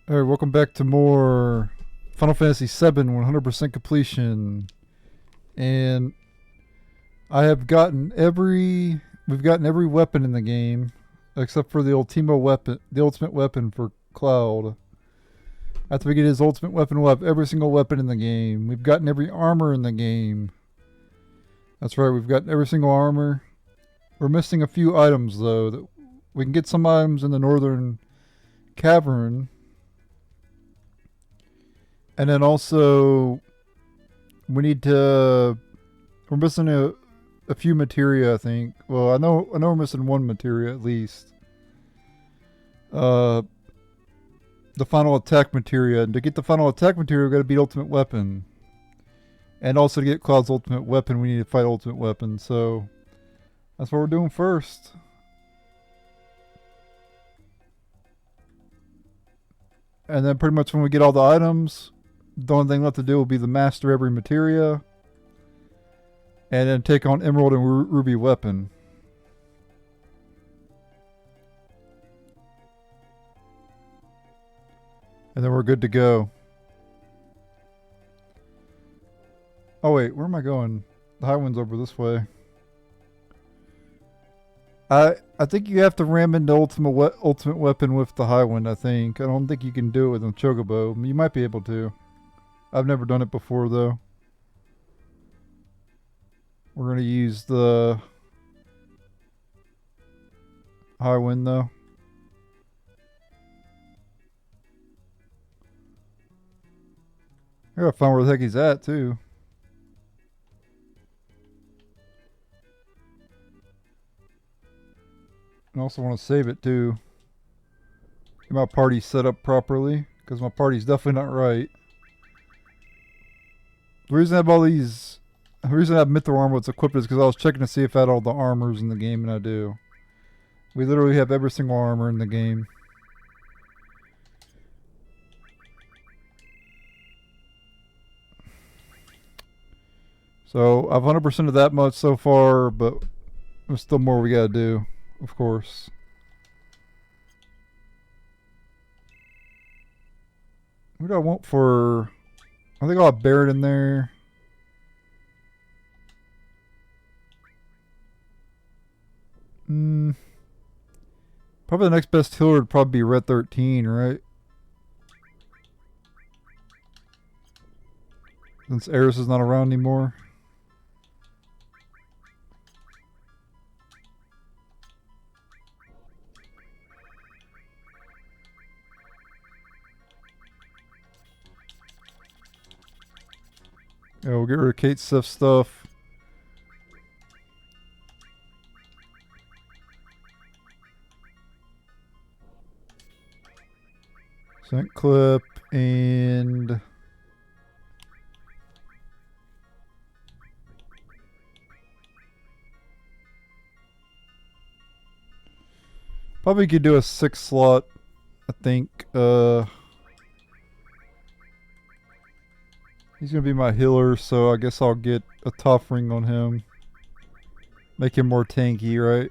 Alright, welcome back to more Final Fantasy VII 100% completion. And I have gotten we've gotten every weapon in the game except for the ultimate weapon for Cloud. After we get his ultimate weapon, we'll have every single weapon in the game. We've gotten every armor in the game. That's right, we've gotten every single armor. We're missing a few items though. We can get some items in the Northern Cavern. And then also, we're missing a few materia, I think. Well, I know we're missing one materia at least. The final attack materia. And to get the final attack materia, we gotta beat Ultimate Weapon. And also to get Cloud's ultimate weapon, we need to fight Ultimate Weapon. So, that's what we're doing first. And then pretty much when we get all the items, the only thing left to do will be the master every materia. And then take on Emerald and Ruby weapon. And then we're good to go. Oh wait, where am I going? The Highwind's over this way. I think you have to ram into ultimate weapon with the Highwind, I think. I don't think you can do it with a Chocobo. You might be able to. I've never done it before though. We're going to use the Highwind though. I gotta find where the heck he's at too. I also want to save it too. Get my party set up properly, because my party's definitely not right. The reason I have Mithril armor that's equipped is because I was checking to see if I had all the armors in the game, and I do. We literally have every single armor in the game. So I've 100% of that much so far, but there's still more we gotta do, of course. What do I want for... I think I'll have Barret in there. Probably the next best healer would probably be Red 13, right? Since Eris is not around anymore. Yeah, we'll get rid of Kate Sif's stuff. Scent clip and... Probably could do a 6 slot, I think. He's going to be my healer, so I guess I'll get a tough ring on him. Make him more tanky, right?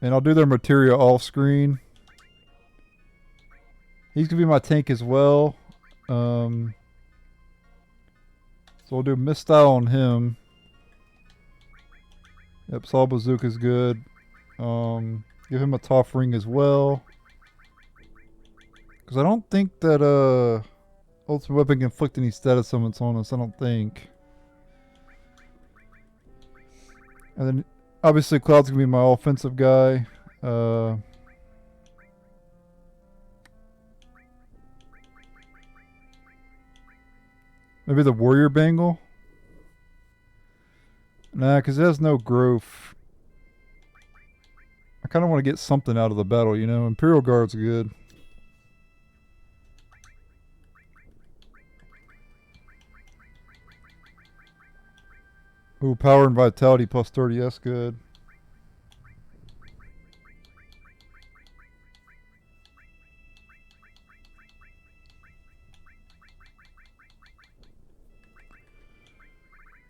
And I'll do their materia off screen. He's going to be my tank as well. So we'll do Mistyle on him. Yep, Saw Bazooka is good. Give him a tough ring as well. Because I don't think that Ultimate Weapon can inflict any status summons on us, I don't think. And then obviously Cloud's going to be my offensive guy. Maybe the Warrior Bangle? Nah, because it has no growth. I kind of want to get something out of the battle, you know? Imperial Guard's good. Ooh, power and vitality plus 30, that's good.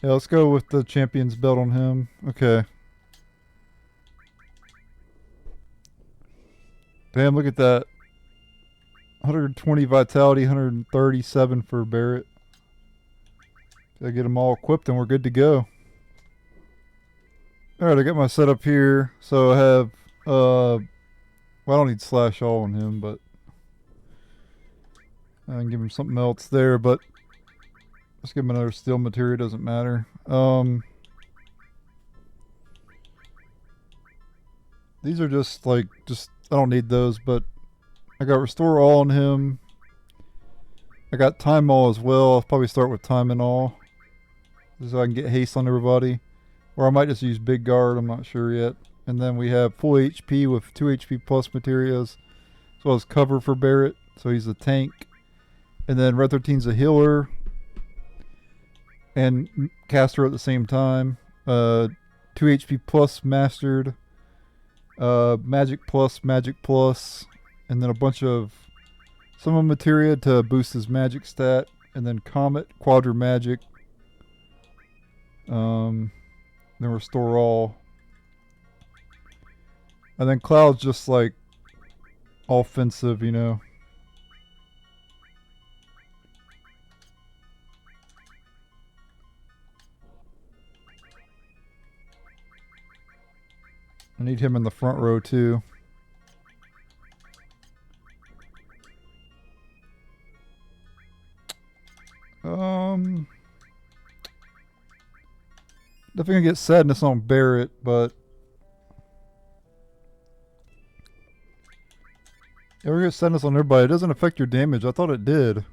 Yeah, let's go with the champion's belt on him. Okay. Bam, look at that. 120 vitality, 137 for Barrett. I get them all equipped and we're good to go. Alright, I got my setup here. So I have, well, I don't need slash all on him, but I can give him something else there, but let's give him another steel material, doesn't matter. These are just I don't need those, but I got restore all on him. I got time all as well. I'll probably start with time and all, so I can get haste on everybody. Or I might just use big guard, I'm not sure yet. And then we have full HP with 2 HP plus materials, as well as cover for Barrett, so he's a tank. And then Red 13's a healer and caster at the same time. 2 HP plus mastered. Magic plus, and then a bunch of summon materia to boost his magic stat, and then Comet, Quadra Magic, then restore all, and then Cloud's just like offensive, you know. I need him in the front row too. Definitely gonna get sadness on Barrett, but yeah, we're gonna get sadness on everybody. It doesn't affect your damage. I thought it did.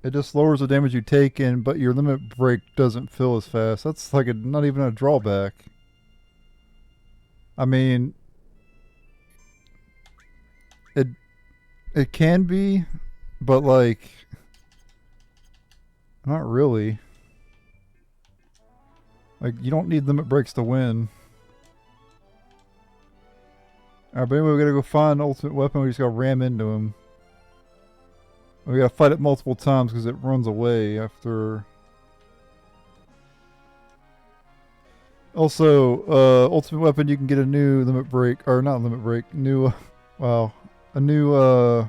It just lowers the damage you take in, but your limit break doesn't fill as fast. That's like not even a drawback. I mean, it can be, but like, not really. Like, you don't need limit breaks to win. Alright, but anyway, we gotta go find ultimate weapon. We just gotta ram into him. We gotta fight it multiple times because it runs away after. Also, ultimate weapon, you can get a new limit break, or not limit break, new, wow, a new, a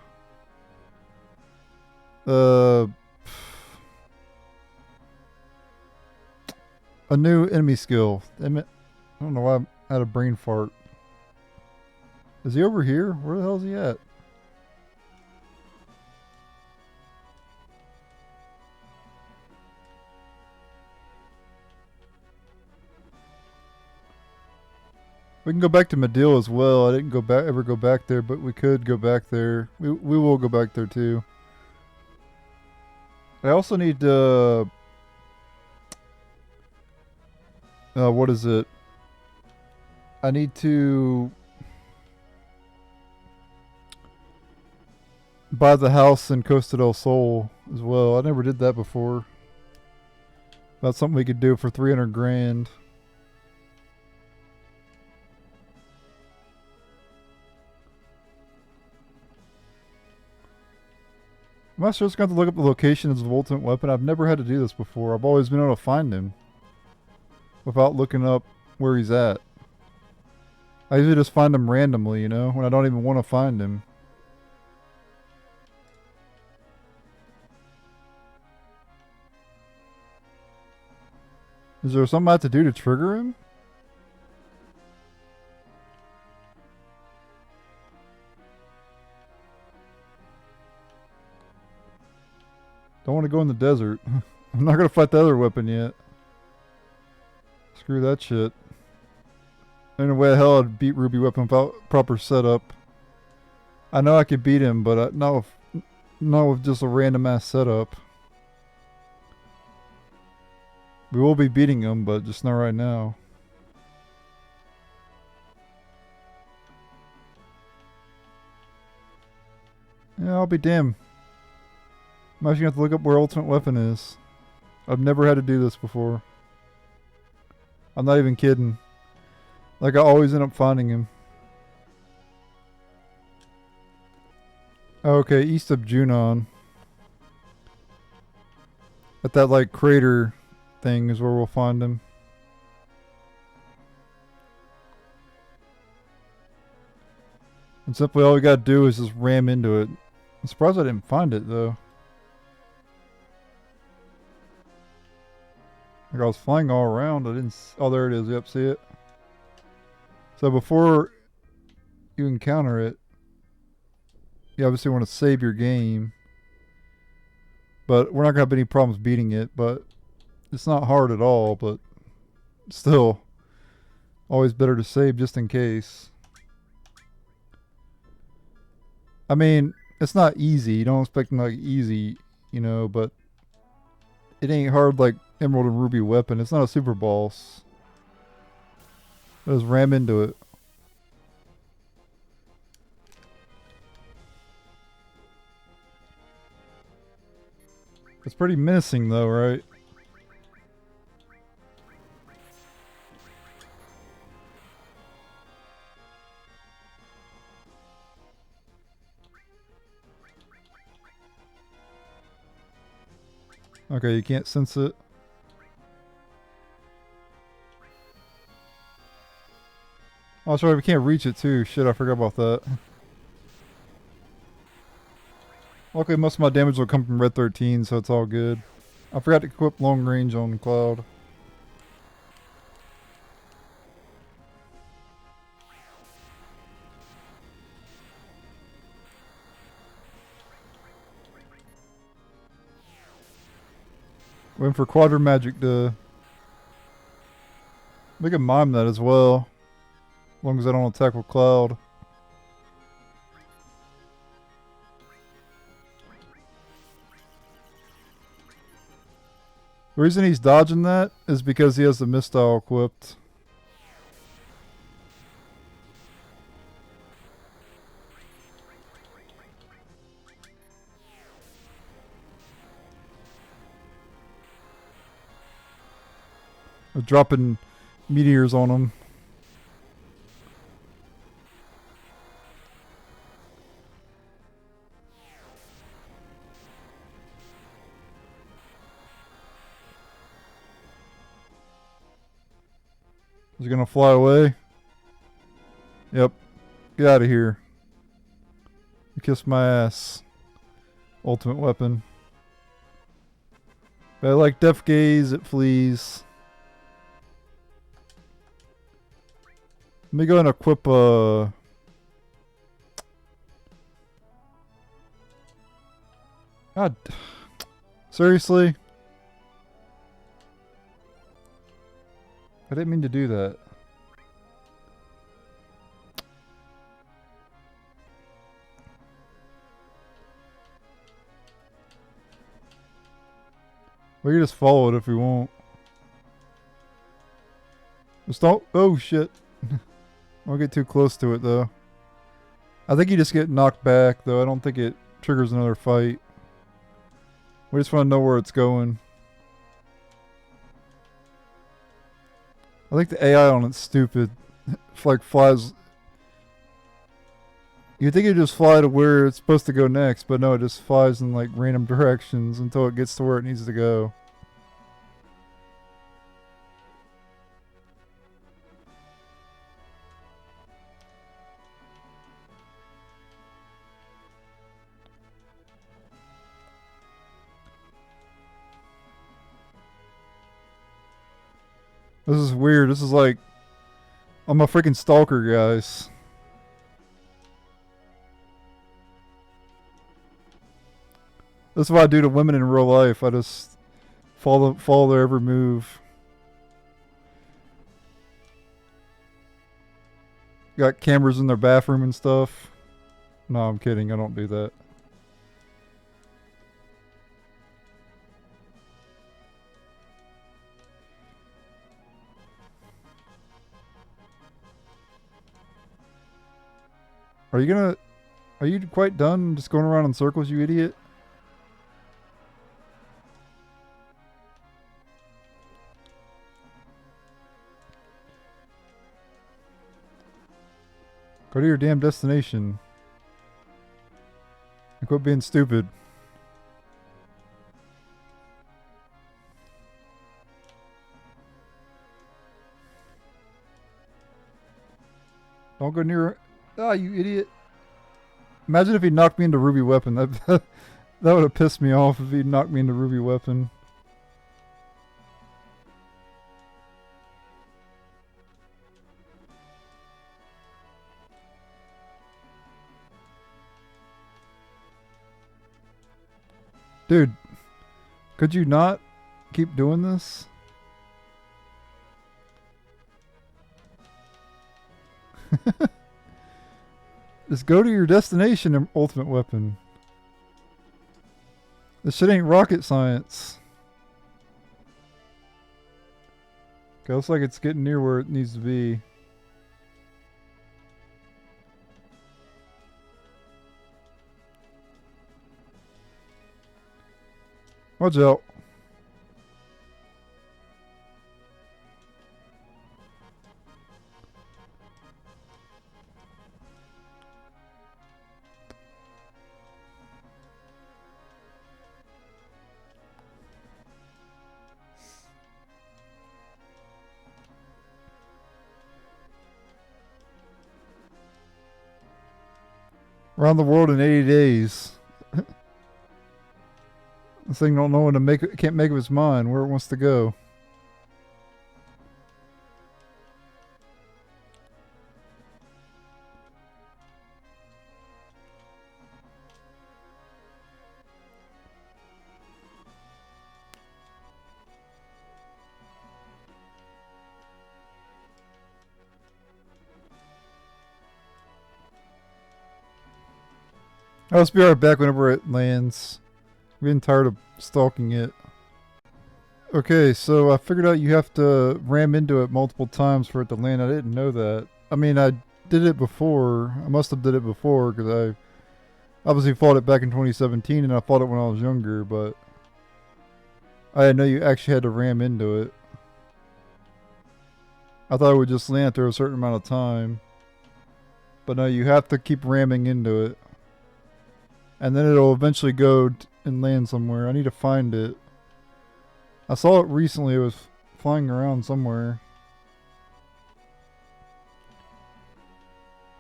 new enemy skill. Damn it. I don't know why I had a brain fart. Is he over here? Where the hell is he at? We can go back to Medill as well. I didn't ever go back there, but we could go back there. We will go back there too. I also need what is it? I need to buy the house in Costa del Sol as well. I never did that before. That's something we could do for 300 grand. I'm not sure it's going to look up the locations of Ultimate Weapon. I've never had to do this before. I've always been able to find him without looking up where he's at. I usually just find him randomly, you know, when I don't even want to find him. Is there something I have to do to trigger him? Don't want to go in the desert. I'm not going to fight the other weapon yet. Screw that shit. Ain't no way the hell I'd beat Ruby Weapon without proper setup. I know I could beat him, but not with just a random ass setup. We will be beating him, but just not right now. Yeah, I'll be damned. I'm actually going to have to look up where Ultimate Weapon is. I've never had to do this before. I'm not even kidding. Like, I always end up finding him. Okay, east of Junon. At that, like, crater thing is where we'll find him. And simply all we gotta do is just ram into it. I'm surprised I didn't find it though. Like I was flying all around. I didn't. Oh, there it is. Yep, see it. So before you encounter it, you obviously want to save your game. But we're not gonna have any problems beating it. But it's not hard at all. But still, always better to save just in case. I mean, it's not easy. You don't expect like easy, you know, but it ain't hard like Emerald and Ruby weapon. It's not a super boss. Just ram into it. It's pretty menacing though, right? Okay, you can't sense it. Oh, sorry, we can't reach it too. Shit, I forgot about that. Luckily, most of my damage will come from Red 13, so it's all good. I forgot to equip long range on Cloud. Waiting for Quadra Magic to... We can mime that as well. As long as I don't attack with Cloud. The reason he's dodging that is because he has the Mistile equipped. We're dropping meteors on him. Is he gonna fly away? Yep. Get out of here. You kiss my ass. Ultimate weapon. But like Death Gaze, it flees. Let me go and equip God. Seriously? I didn't mean to do that. We can just follow it if we want. Just don't. Oh shit. Don't get too close to it though. I think you just get knocked back though. I don't think it triggers another fight. We just want to know where it's going. I think the AI on it's stupid. Like flies. You think it just fly to where it's supposed to go next, but no, it just flies in like random directions until it gets to where it needs to go. This is weird. This is like, I'm a freaking stalker, guys. This is what I do to women in real life. I just follow their every move. Got cameras in their bathroom and stuff. No, I'm kidding. I don't do that. Are you quite done just going around in circles, you idiot? Go to your damn destination. And quit being stupid. Don't go near... Ah, you idiot. Imagine if he knocked me into Ruby Weapon. That would have pissed me off if he knocked me into Ruby Weapon. Dude, could you not keep doing this? Just go to your destination, ultimate weapon. This shit ain't rocket science. Okay, looks like it's getting near where it needs to be. Watch out. Around the world in 80 days. This thing don't know when to make it, can't make up its mind where it wants to go. I'll just be right back whenever it lands. I'm getting tired of stalking it. Okay, so I figured out you have to ram into it multiple times for it to land. I didn't know that. I mean, I did it before. I must have did it before because I obviously fought it back in 2017 and I fought it when I was younger, but I didn't know you actually had to ram into it. I thought it would just land after a certain amount of time. But no, you have to keep ramming into it. And then it'll eventually go and land somewhere. I need to find it. I saw it recently. It was flying around somewhere.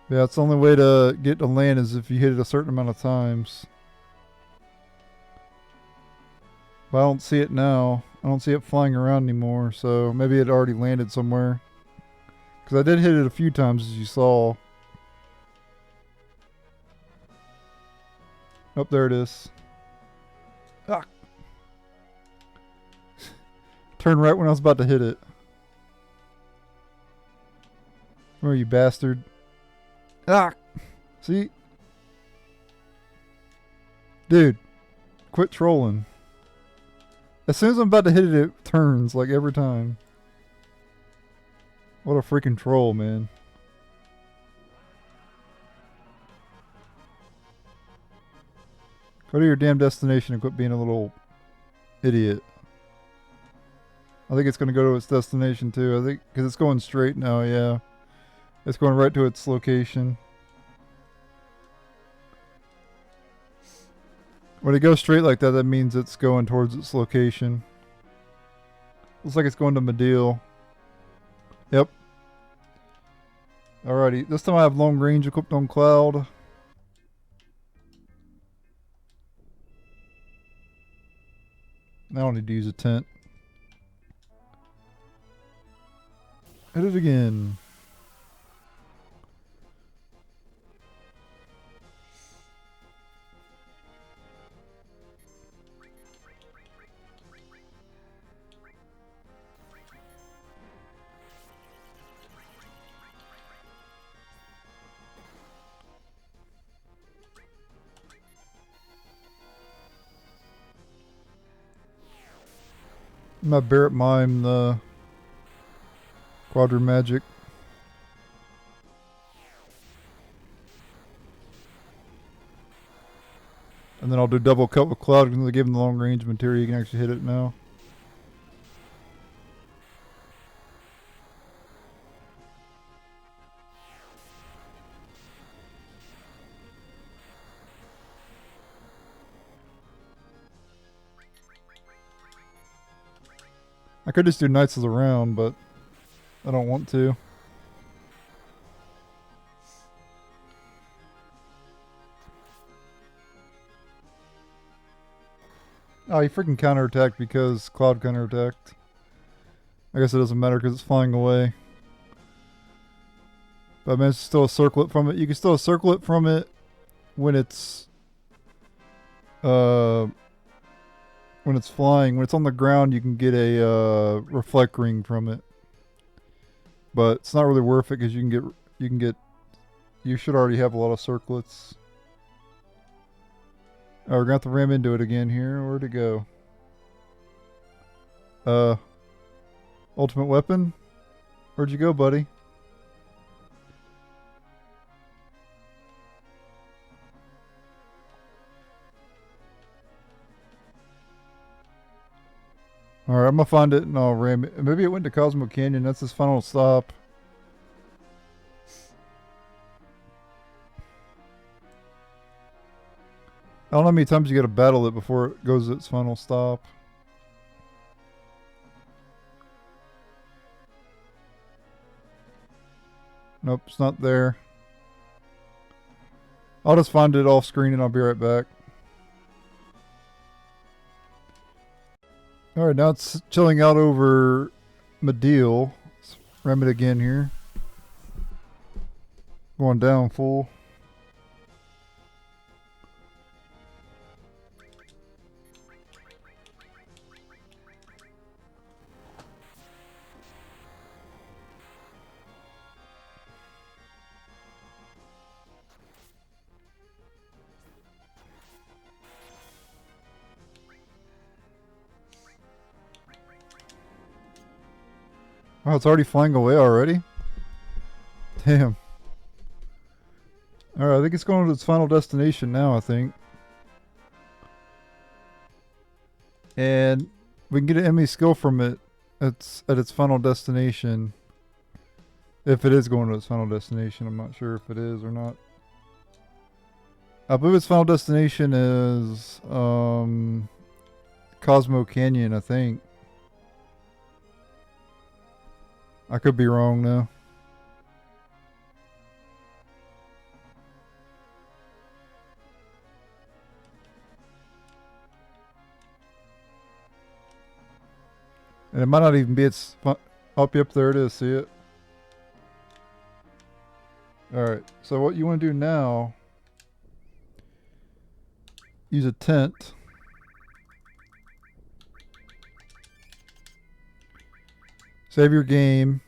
Yeah, it's the only way to get to land is if you hit it a certain amount of times. But I don't see it now. I don't see it flying around anymore. So maybe it already landed somewhere. Because I did hit it a few times as you saw. Oh, there it is. Ah. Turned right when I was about to hit it. Where are you, bastard? Ah! See? Dude. Quit trolling. As soon as I'm about to hit it, it turns, like every time. What a freaking troll, man. Go to your damn destination and quit being a little idiot. I think it's going to go to its destination too. I think because it's going straight now, yeah. It's going right to its location. When it goes straight like that, that means it's going towards its location. Looks like it's going to Medill. Yep. Alrighty, this time I have long range equipped on Cloud. I don't need to use a tent. Hit it again. My Barret Mime the Quadra Magic. And then I'll do double cut with Cloud because they give him the long range material. You can actually hit it now. I could just do Knights of the Round, but I don't want to. Oh, he freaking counterattacked because Cloud counterattacked. I guess it doesn't matter because it's flying away. But I managed to still circle it from it. You can still circle it from it when it's flying. When it's on the ground, you can get a reflect ring from it. But it's not really worth it because you should already have a lot of circlets. Oh, we're gonna have to ram into it again here. Where'd it go? Ultimate weapon? Where'd you go, buddy? Alright, I'm gonna find it and I'll ram it. Maybe it went to Cosmo Canyon. That's his final stop. I don't know how many times you gotta battle it before it goes to its final stop. Nope, it's not there. I'll just find it off screen and I'll be right back. Alright, now it's chilling out over Medeal. Let's ram it again here. Going down full. Oh, it's already flying away already? Damn. Alright, I think it's going to its final destination now, I think. And we can get an enemy skill from it. It's at its final destination. If it is going to its final destination, I'm not sure if it is or not. I believe its final destination is Cosmo Canyon, I think. I could be wrong though. And it might not even be its... Yep, there it is. See it? Alright, so what you want to do now... Use a tent. Save your game.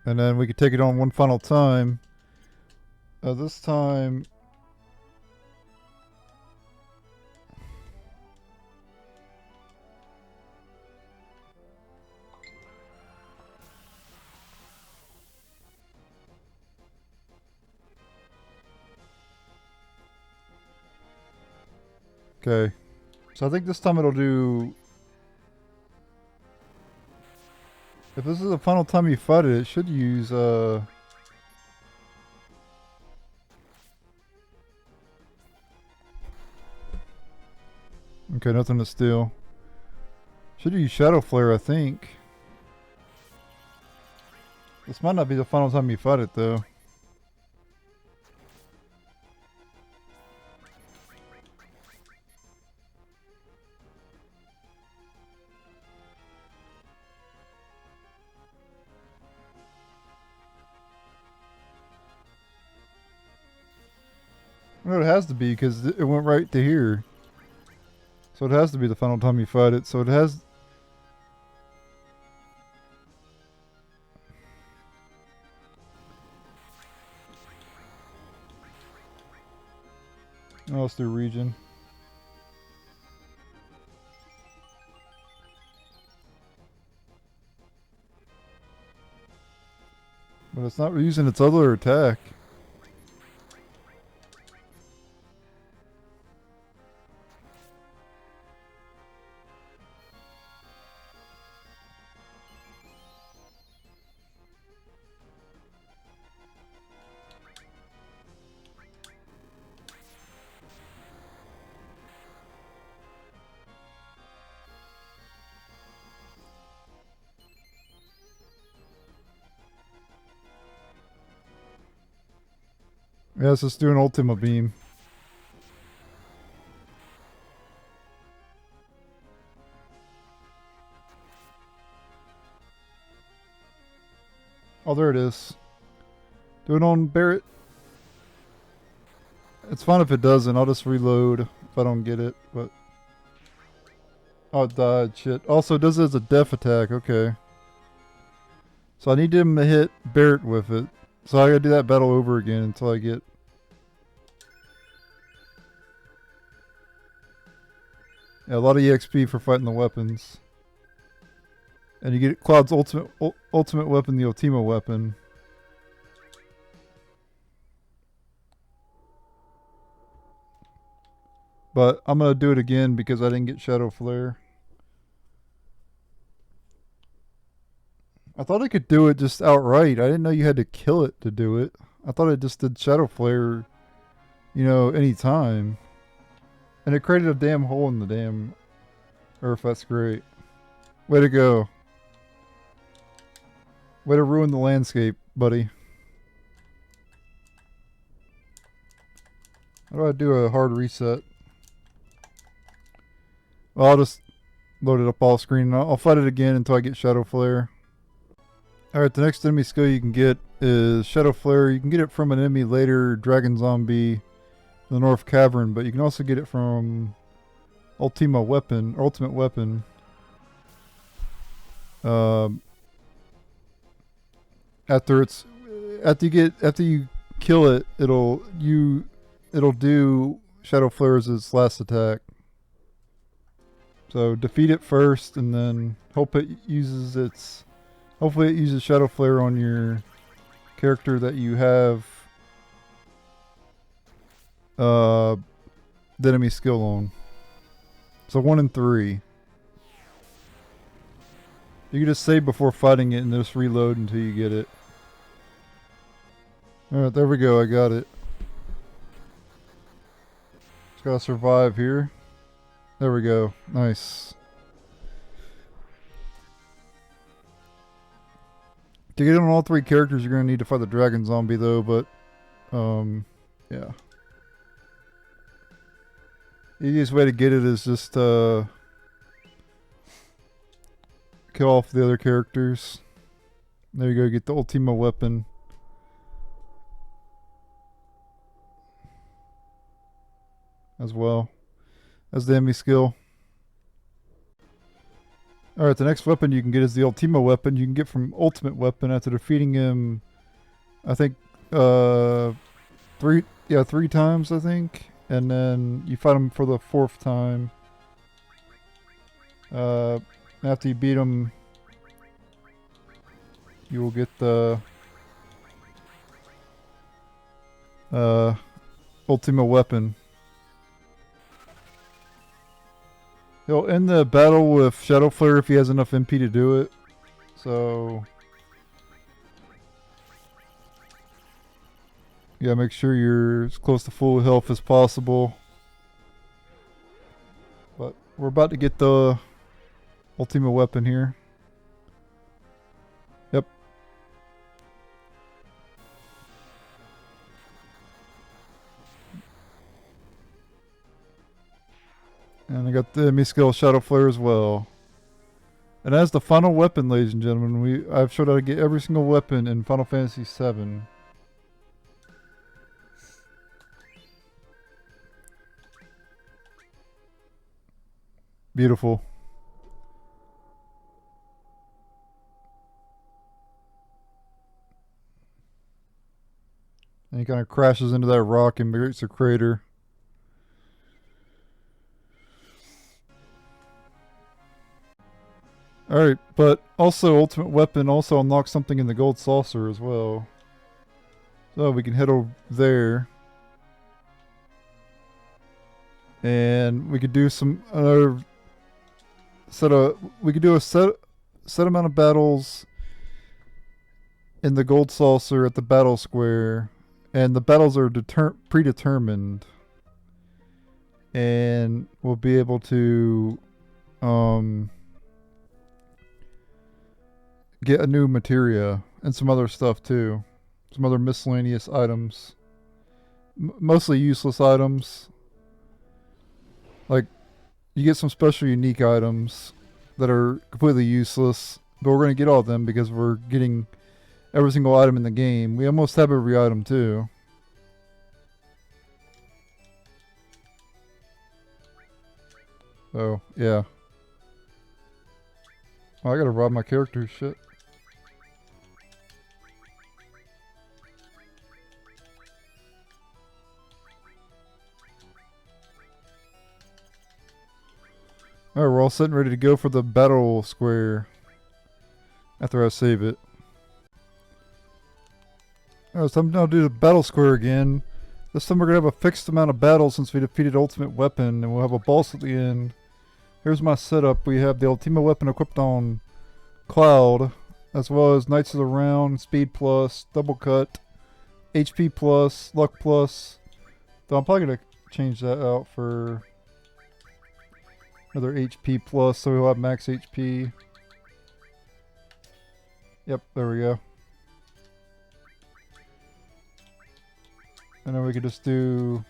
And then we could take it on one final time. This time... Okay. So I think this time it'll do... If this is the final time you fight it, it should use, Okay, nothing to steal. Should use Shadow Flare, I think. This might not be the final time you fight it, though. No, it has to be because it went right to here. So it has to be the final time you fight it. So it has... Oh, let's do region. But it's not using its other attack. Yeah, let's just do an Ultima Beam. Oh, there it is. Do it on Barrett. It's fine if it doesn't. I'll just reload if I don't get it. But oh, it died. Shit. Also, it does it as a def attack. Okay. So I need him to hit Barrett with it. So I gotta do that battle over again until I get... Yeah, a lot of EXP for fighting the weapons. And you get Cloud's ultimate weapon, the Ultima weapon. But I'm gonna do it again because I didn't get Shadow Flare. I thought I could do it just outright. I didn't know you had to kill it to do it. I thought it just did Shadow Flare, you know, anytime. And it created a damn hole in the damn earth. That's great. Way to go. Way to ruin the landscape, buddy. How do I do a hard reset? Well, I'll just load it up all screen. I'll fight it again until I get Shadow Flare. Alright, the next enemy skill you can get is Shadow Flare. You can get it from an enemy later, Dragon Zombie, in the North Cavern, but you can also get it from Ultimate Weapon. After you kill it, it'll do Shadow Flare as its last attack. So defeat it first, and then hopefully it uses Shadow Flare on your character that you have the enemy skill on. So 1 in 3. You can just save before fighting it and just reload until you get it. Alright, there we go, I got it. Just gotta survive here. There we go. Nice. To get it on all 3 characters, you're going to need to fight the Dragon Zombie, though, but, yeah. The easiest way to get it is just, kill off the other characters. There you go, get the Ultima weapon. As well as the enemy skill. Alright, the next weapon you can get is the Ultima weapon. You can get from Ultimate Weapon after defeating him, I think, 3 times, I think. And then you fight him for the 4th time. After you beat him, you will get the Ultima weapon. He'll end the battle with Shadow Flare if he has enough MP to do it. So yeah, make sure you're as close to full health as possible. But we're about to get the Ultima weapon here. Yep. And I got the enemy skill Shadow Flare as well. And as the final weapon, ladies and gentlemen, I've showed how to get every single weapon in Final Fantasy VII. Beautiful. And he kind of crashes into that rock and creates a crater. Alright, but also Ultimate Weapon also unlocks something in the Gold Saucer as well. So we can head over there. And we could do some we could do a set amount of battles in the Gold Saucer at the battle square. And the battles are predetermined. And we'll be able to get a new materia and some other stuff too. Some other miscellaneous items. mostly useless items. Like, you get some special unique items that are completely useless, but we're going to get all of them because we're getting every single item in the game. We almost have every item too. Oh, yeah. Oh, I gotta rob my character. Shit. Alright, we're all set and ready to go for the battle square after I save it. Alright, so I'm going to do the battle square again. This time we're going to have a fixed amount of battles since we defeated Ultimate Weapon, and we'll have a boss at the end. Here's my setup. We have the Ultimate Weapon equipped on Cloud, as well as Knights of the Round, Speed Plus, Double Cut, HP Plus, Luck Plus. Though I'm probably going to change that out for another HP Plus, so we'll have max HP. Yep, there we go. And then we could just do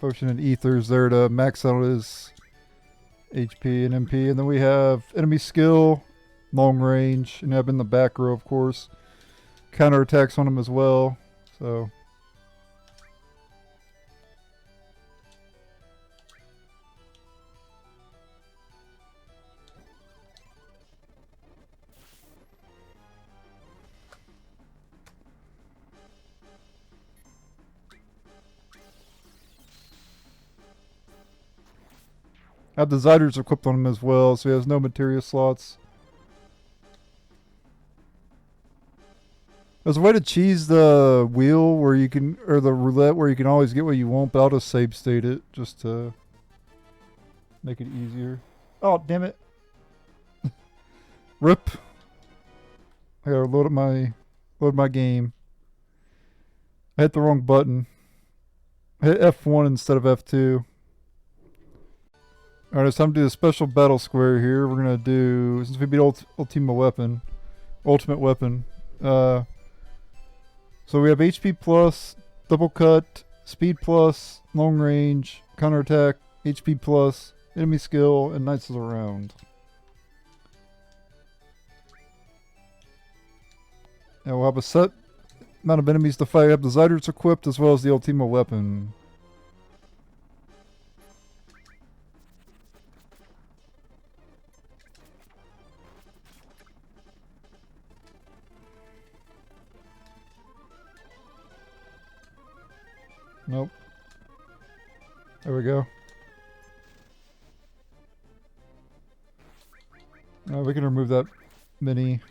Potion and Ethers there to max out his HP and MP. And then we have Enemy Skill, Long Range, and have in the back row, of course. Counterattacks on him as well. So I have the Zyders equipped on him as well, so he has no materia slots. There's a way to cheese the wheel where you can, or the roulette where you can always get what you want, but I'll just save state it just to make it easier. Oh, damn it. Rip. I gotta load my game. I hit the wrong button. I hit F1 instead of F2. Alright, it's time to do the special battle square here. We're gonna do, since we beat Ultimate Weapon. So we have HP plus, double cut, speed plus, long range, counterattack, HP plus, enemy skill, and Knights of the Round. And we'll have a set amount of enemies to fight. We have the Zyders equipped as well as the Ultimate Weapon. Nope. There we go. We can remove that mini.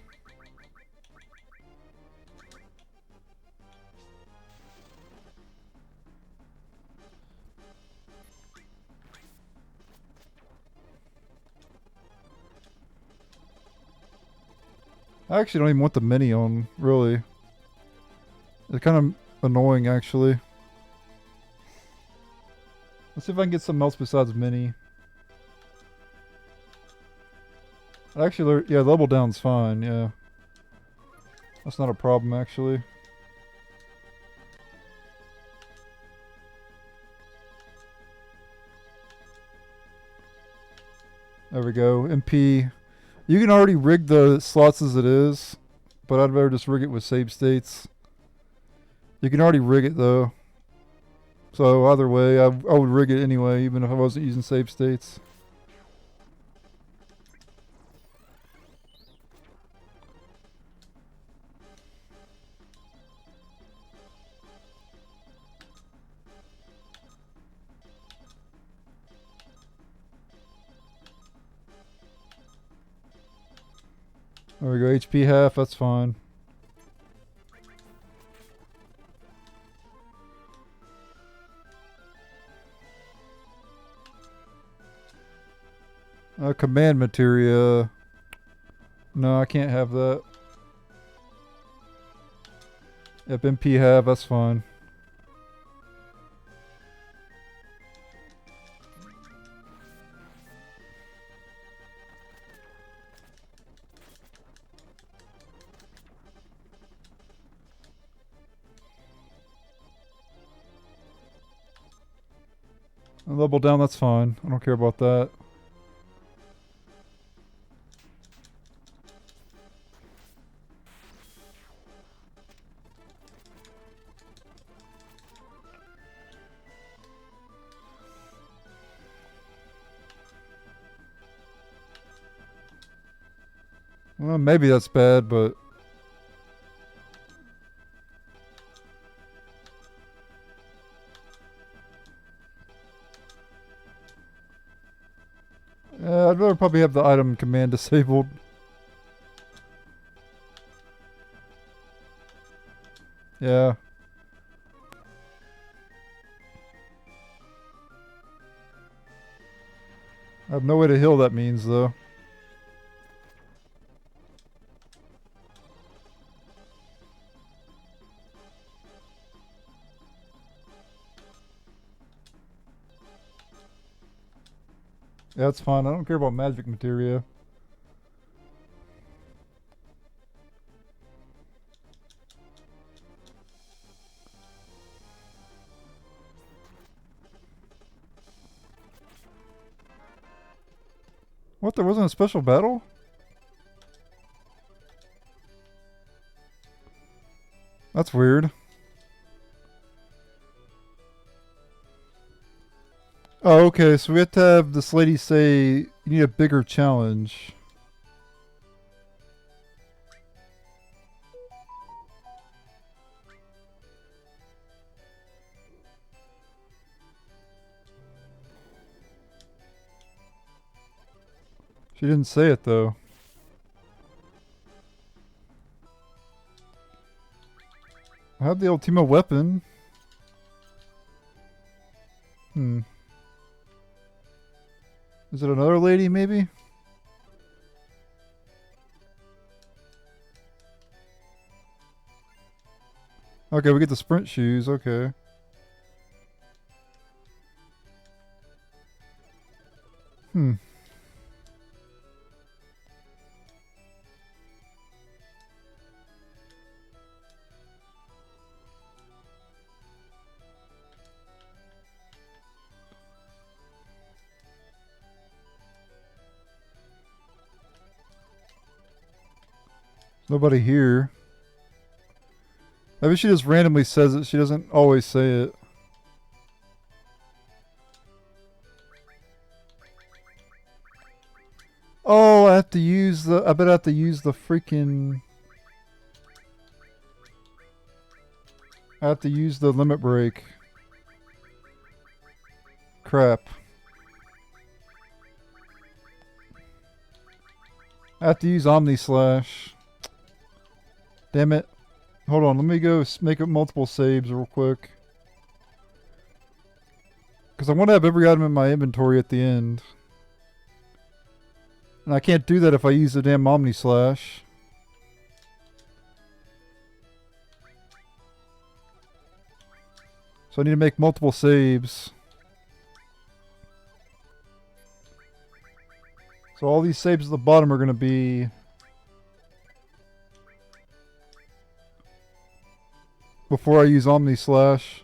I actually don't even want the mini on, really. It's kind of annoying, actually. Let's see if I can get something else besides mini. Actually, yeah, level down's fine, yeah. That's not a problem, actually. There we go. MP. You can already rig the slots as it is, but I'd rather just rig it with save states. You can already rig it, though. So either way, I would rig it anyway, even if I wasn't using save states. There we go, HP half, that's fine. Command materia. No, I can't have that. Yep, MP have, that's fine. A level down, that's fine. I don't care about that. Well, maybe that's bad, but... I'd rather probably have the item command disabled. Yeah. I have no way to heal that means, though. Yeah, that's fine. I don't care about magic materia. What? There wasn't a special battle? That's weird. Oh, okay. So we have to have this lady say you need a bigger challenge. She didn't say it, though. I have the Ultima weapon. Is it another lady, maybe? Okay, we get the sprint shoes. Okay. Nobody here. Maybe she just randomly says it. She doesn't always say it. Oh, I have to use the... I bet I have to use the freaking... I have to use the limit break. Crap. I have to use Omni Slash. Damn it. Hold on, let me go make up multiple saves real quick. Because I want to have every item in my inventory at the end. And I can't do that if I use the damn Omni Slash. So I need to make multiple saves. So all these saves at the bottom are going to be... before I use Omni Slash.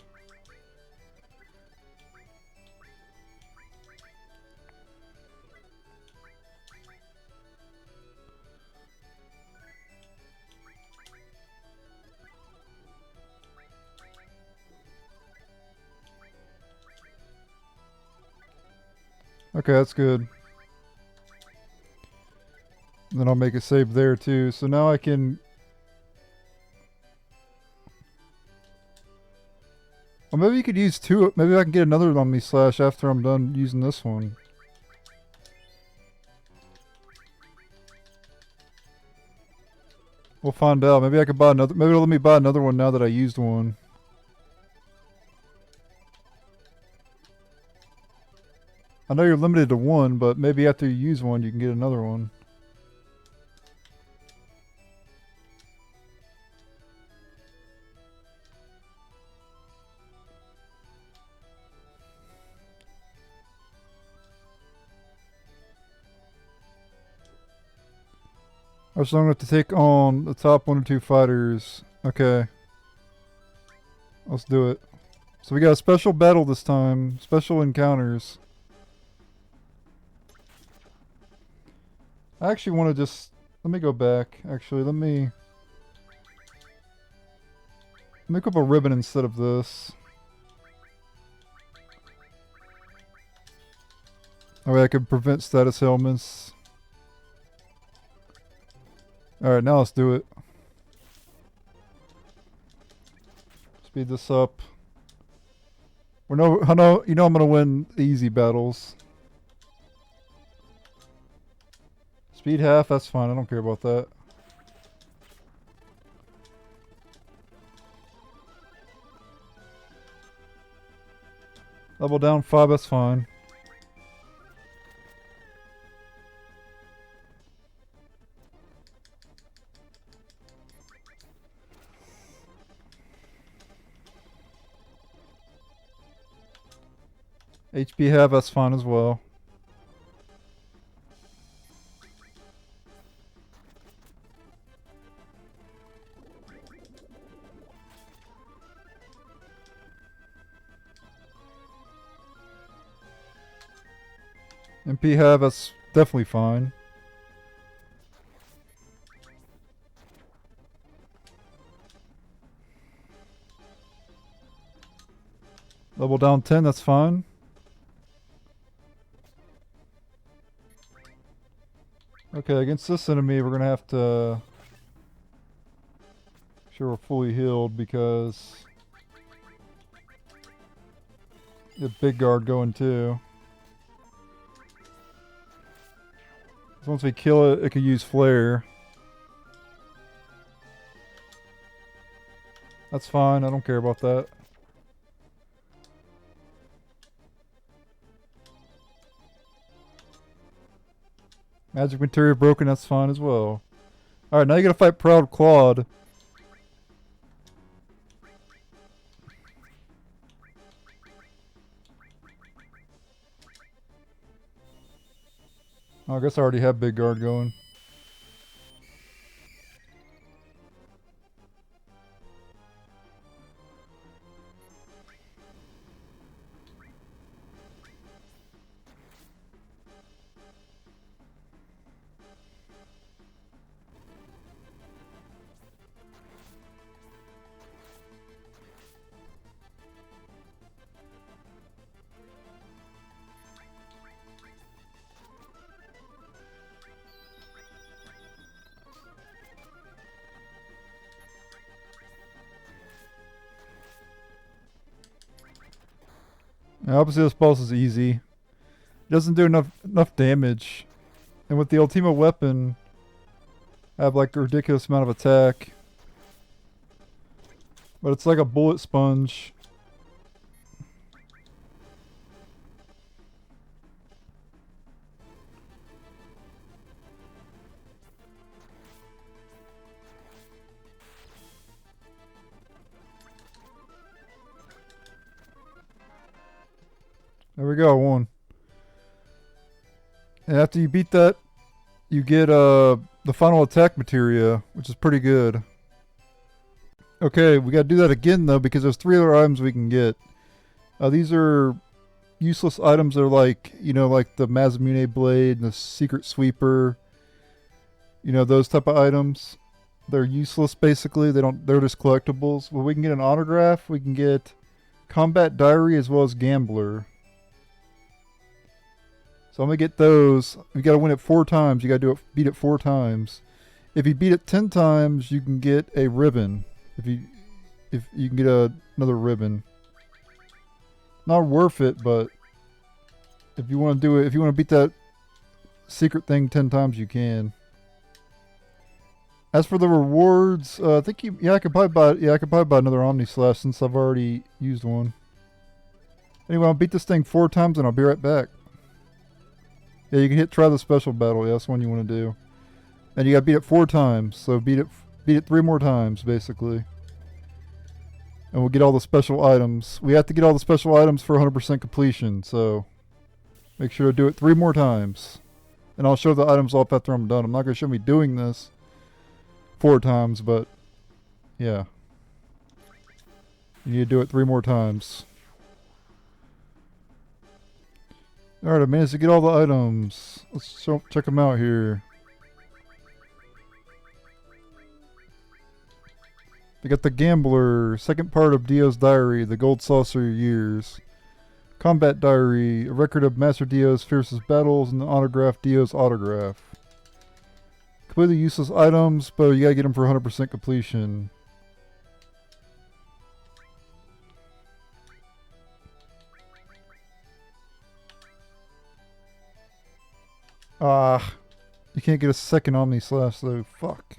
Okay, that's good. And then I'll make a save there too. So now I can... Well, maybe you could use two. Maybe I can get another Omni Slash after I'm done using this one. We'll find out. Maybe I could buy another. Maybe it'll let me buy another one now that I used one. I know you're limited to one, but maybe after you use one, you can get another one. Or so I'm going to have to take on the top 1 or 2 fighters. Okay. Let's do it. So we got a special battle this time. Special encounters. I actually want to just... Let me go back. Actually, let me... Make up a ribbon instead of this. That way I can prevent status ailments. Alright, now let's do it. Speed this up. You know I'm gonna win the easy battles. Speed half, that's fine. I don't care about that. Level down 5, that's fine. HP half, that's fine as well. MP half, that's definitely fine. Level down 10, that's fine. Okay, against this enemy, we're gonna have to make sure we're fully healed because the big guard going too. So once we kill it, it can use flare. That's fine. I don't care about that. Magic material broken, that's fine as well. Alright, now you gotta fight Proud Claude. Oh, I guess I already have Big Guard going. Now, obviously this boss is easy. It doesn't do enough damage. And with the Ultima weapon, I have like a ridiculous amount of attack. But it's like a bullet sponge. There we go, I won. And after you beat that, you get the final attack materia, which is pretty good. Okay, we gotta do that again though, because there's 3 other items we can get. These are useless items. They're like, like the Mazamune blade and the secret sweeper. Those type of items. They're useless basically. They're just collectibles. Well, we can get an autograph. We can get combat diary as well as gambler. So I'm gonna get those. You gotta win it 4 times. You gotta beat it 4 times. If you beat it 10 times, you can get a ribbon. If you can get another ribbon. Not worth it, but if you want to do it, if you want to beat that secret thing 10 times, you can. As for the rewards, I think I could probably buy another Omni Slash since I've already used one. Anyway, I'll beat this thing 4 times and I'll be right back. Yeah, you can try the special battle. Yeah, that's one you want to do. And you gotta beat it 4 times. So beat it 3 more times, basically. And we'll get all the special items. We have to get all the special items for 100% completion, so make sure to do it 3 more times. And I'll show the items off after I'm done. I'm not gonna show me doing this 4 times, but yeah. You need to do it 3 more times. Alright, I managed to get all the items. Let's check them out here. We got the Gambler, second part of Dio's Diary, the Gold Saucer Years. Combat Diary, a record of Master Dio's fiercest battles, and the autograph Dio's autograph. Completely useless items, but you gotta get them for 100% completion. You can't get a second Omni Slash though, fuck.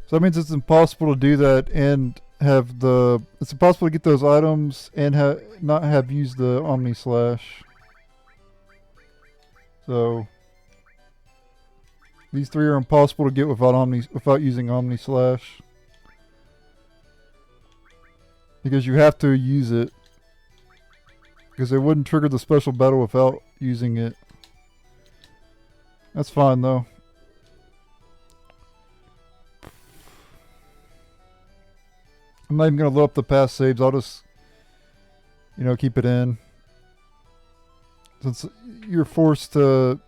So that means it's impossible to do that and have the... It's impossible to get those items and not have used the Omni Slash. So... These three are impossible to get without using Omni Slash. Because you have to use it. Because it wouldn't trigger the special battle without using it. That's fine though. I'm not even going to load up the past saves. I'll just, keep it in. Since you're forced to,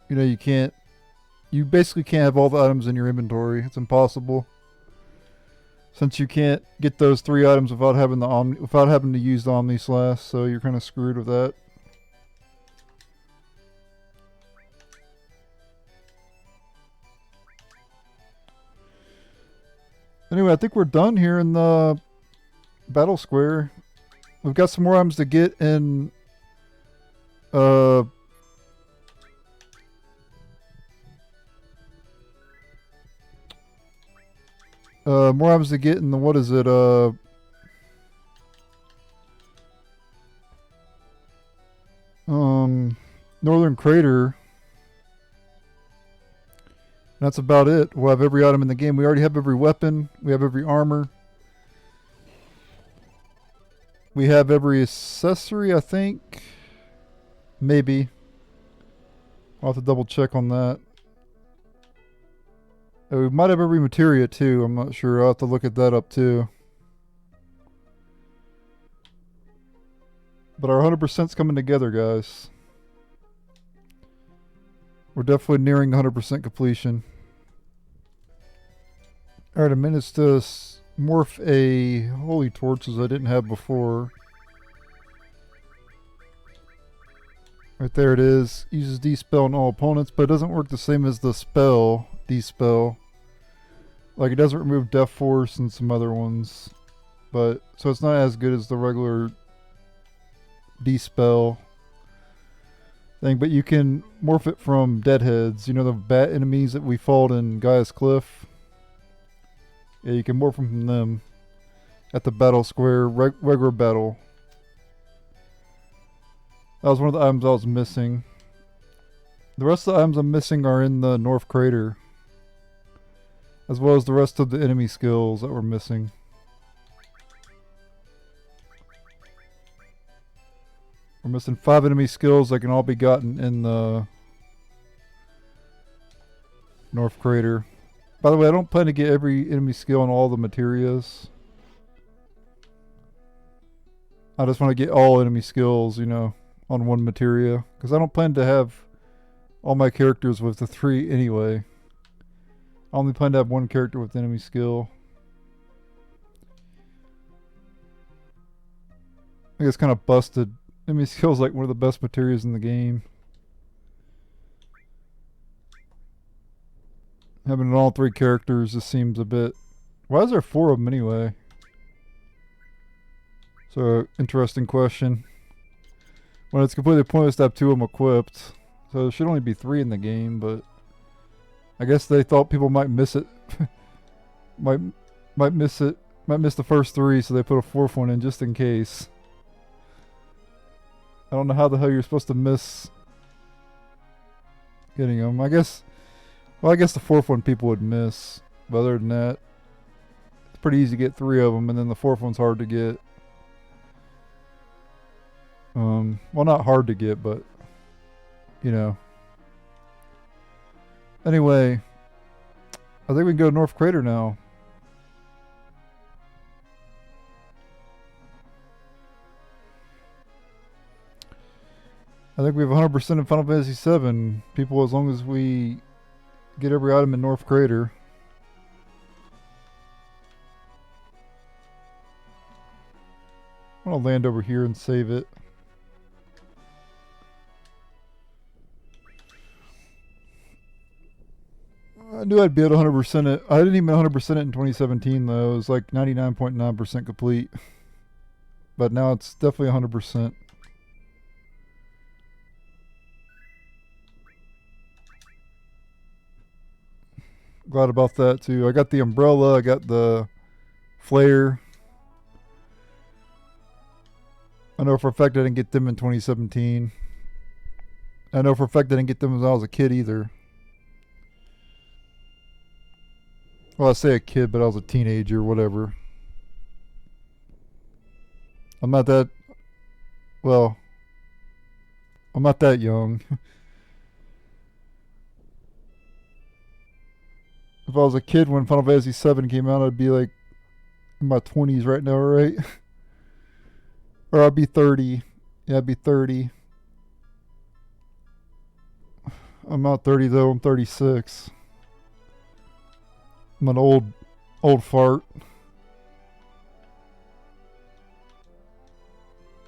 you basically can't have all the items in your inventory. It's impossible. Since you can't get those 3 items without having to use the Omni Slash, so you're kind of screwed with that. Anyway, I think we're done here in the battle square. We've got some more items to get in more items to get in the, what is it, Northern Crater. That's about it. We'll have every item in the game. We already have every weapon. We have every armor. We have every accessory, I think. Maybe. I'll have to double check on that. We might have every materia too. I'm not sure. I'll have to look at that up too. But our 100%'s coming together, guys. We're definitely nearing 100% completion. Alright, I managed to morph a Holy Torch as I didn't have before. Right there it is. Uses Dispel on all opponents, but it doesn't work the same as the spell, Dispel. Like, it doesn't remove Death Force and some other ones. But, so it's not as good as the regular Dispel thing, but you can morph it from Deadheads. You know, the bat enemies that we fought in Gaia's Cliff? Yeah, you can morph from them at the battle square, regular battle. That was one of the items I was missing. The rest of the items I'm missing are in the North Crater, as well as the rest of the enemy skills that were missing. We're missing 5 enemy skills that can all be gotten in the North Crater. By the way, I don't plan to get every enemy skill in all the materias. I just want to get all enemy skills, you know, on one materia. Because I don't plan to have all my characters with the 3 anyway. I only plan to have 1 character with enemy skill. I think it's kind of busted. Enemy skill is like one of the best materials in the game. Having all 3 characters just seems a bit... Why is there 4 of them anyway? So, interesting question. When it's completely pointless to have 2 of them equipped. So there should only be 3 in the game, but... I guess they thought people might miss it. might miss it. Might miss the first 3, so they put a 4th one in just in case. I don't know how the hell you're supposed to miss getting them. I guess the 4th one people would miss. But other than that, it's pretty easy to get 3 of them, and then the 4th one's hard to get. Well, not hard to get, but, you know. Anyway, I think we can go to North Crater now. I think we have 100% in Final Fantasy VII. People, as long as we get every item in North Crater. I'm going to land over here and save it. I knew I'd be able to 100% it. I didn't even 100% it in 2017 though. It was like 99.9% complete. But now it's definitely 100%. Glad about that too. I got the umbrella, I got the flare. I know for a fact I didn't get them in 2017. I know for a fact I didn't get them when I was a kid either. Well, I say a kid, but I was a teenager, whatever. I'm not that. Well, I'm not that young. If I was a kid when Final Fantasy VII came out, I'd be like in my 20s right now, right? Or I'd be 30. Yeah, I'd be 30. I'm not 30 though, I'm 36. I'm an old fart.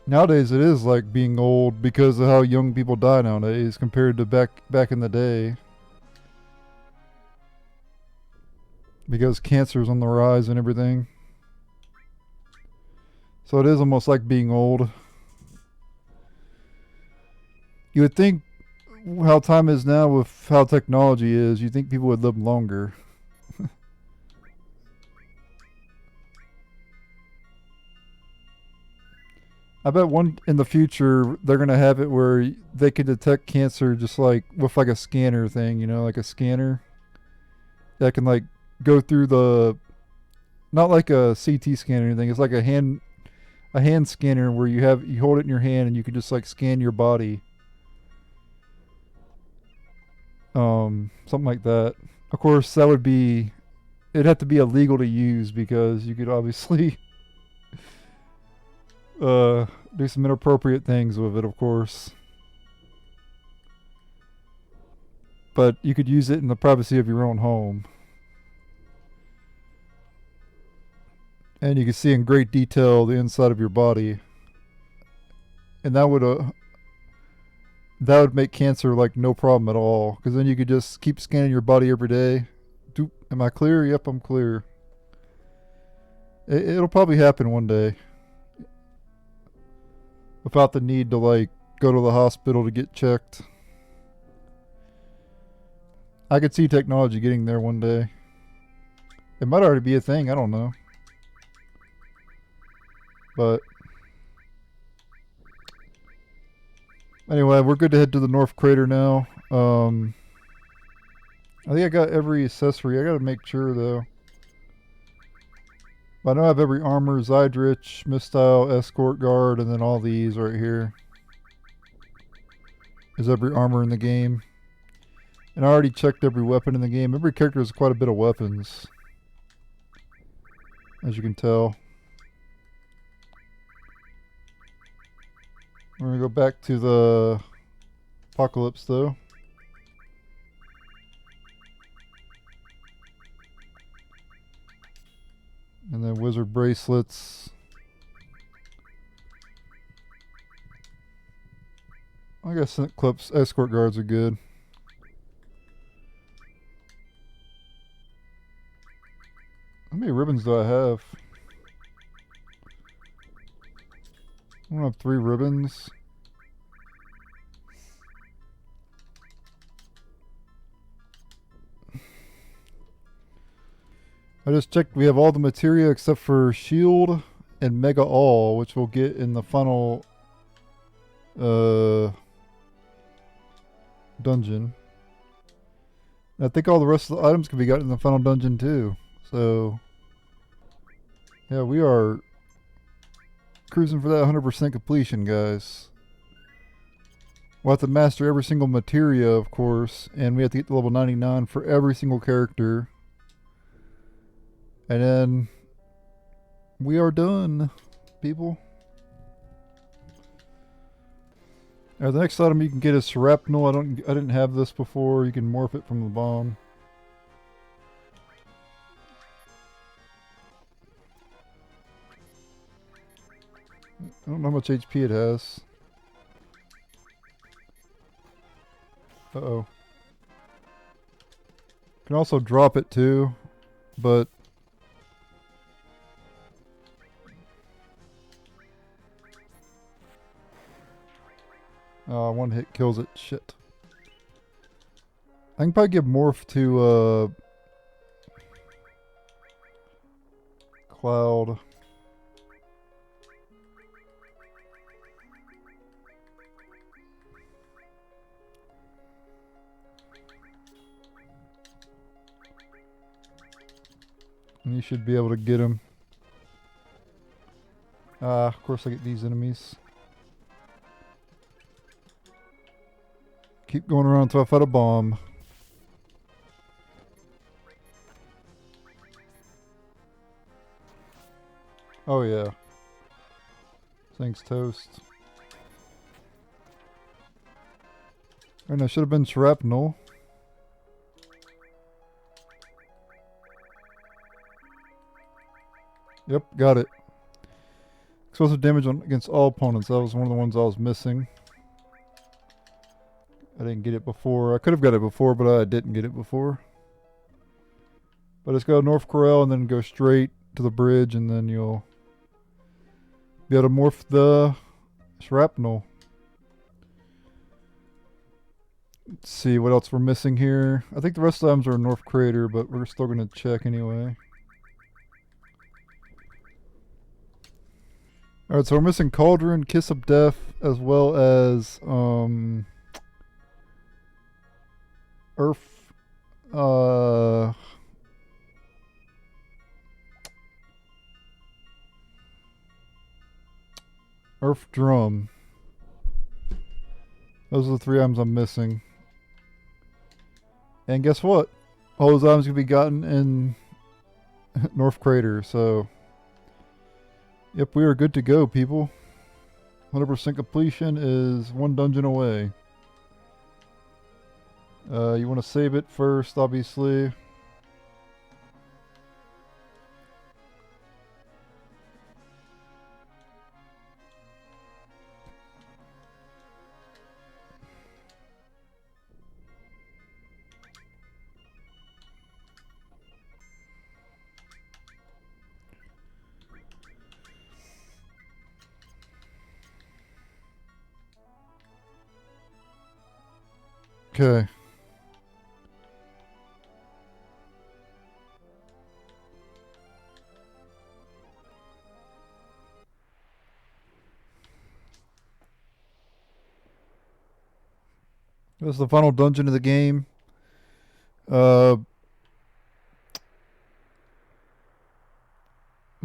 Nowadays it is like being old because of how young people die nowadays compared to back in the day. Because cancer's on the rise and everything. So it is almost like being old. You would think how time is now with how technology is, you think people would live longer. I bet one in the future they're gonna have it where they can detect cancer just like with like a scanner thing, you know, like a scanner that can like go through the, not like a CT scanner or anything. It's like a hand scanner where you hold it in your hand and you can just like scan your body. Something like that. Of course, that would be, it'd have to be illegal to use because you could obviously do some inappropriate things with it, of course. But you could use it in the privacy of your own home. And you can see in great detail the inside of your body. And that would make cancer like no problem at all. Because then you could just keep scanning your body every day. Am I clear? Yep, I'm clear. It'll probably happen one day. Without the need to like go to the hospital to get checked. I could see technology getting there one day. It might already be a thing, I don't know. But anyway, we're good to head to the North Crater now. I think I got every accessory. I gotta make sure though. But I know I have every armor, Zydrich, Mistile, Escort Guard, and then all these right here. Is every armor in the game. And I already checked every weapon in the game. Every character has quite a bit of weapons. As you can tell. We're going to go back to the Apocalypse though. And then Wizard Bracelets. I guess Scent Clips, Escort Guards are good. How many ribbons do I have? I don't have 3 ribbons. I just checked, we have all the materia except for Shield and Mega All, which we'll get in the final dungeon. And I think all the rest of the items can be gotten in the final dungeon too. So yeah, we are cruising for that 100% completion, guys. We'll have to master every single materia, of course, and we have to get to level 99 for every single character. And then we are done, people. Alright, the next item you can get is shrapnel. I didn't have this before. You can morph it from the bomb. I don't know how much HP it has. Uh-oh. Can also drop it too, but one hit kills it. Shit. I can probably give morph to Cloud. And you should be able to get him. Of course I get these enemies. Keep going around until I find a bomb. Oh yeah. Thing's toast. And I should have been shrapnel. Yep, got it. Explosive damage against all opponents. That was one of the ones I was missing. I didn't get it before. I could have got it before, but I didn't get it before. But let's go North Corral and then go straight to the bridge, and then you'll be able to morph the shrapnel. Let's see what else we're missing here. I think the rest of the items are North Crater, but we're still going to check anyway. Alright, so we're missing Cauldron, Kiss of Death, as well as Earth Earth Drum. Those are the 3 items I'm missing. And guess what? All those items can be gotten in North Crater, so yep, we are good to go, people. 100% completion is 1 dungeon away. You want to save it first, obviously. Okay. This is the final dungeon of the game. It's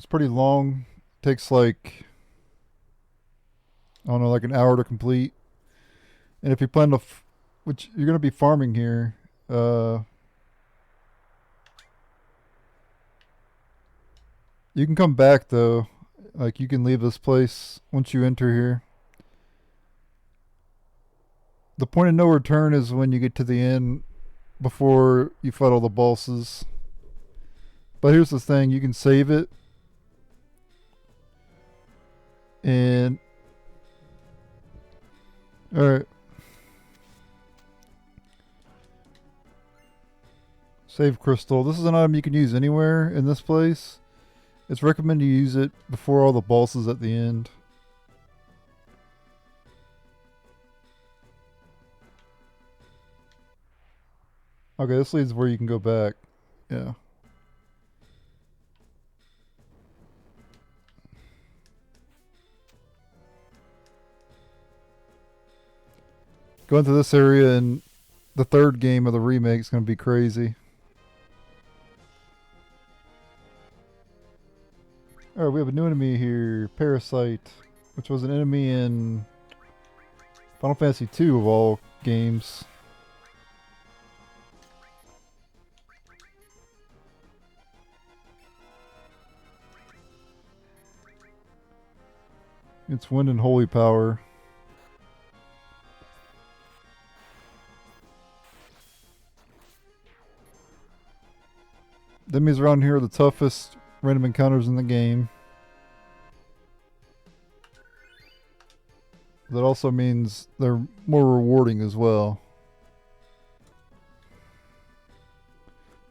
pretty long. Takes like, I don't know, like an hour to complete. And if you plan to, which you're going to be farming here, you can come back though. Like you can leave this place once you enter here. The point of no return is when you get to the end before you fight all the bosses. But here's the thing, you can save it. And alright. Save crystal. This is an item you can use anywhere in this place. It's recommended you use it before all the bosses at the end. Okay, this leads where you can go back. Yeah. Going to this area in the 3rd game of the remake is going to be crazy. Alright, we have a new enemy here, Parasite, which was an enemy in Final Fantasy II of all games. It's wind and holy power. enemies around here are the toughest random encounters in the game. That also means they're more rewarding as well.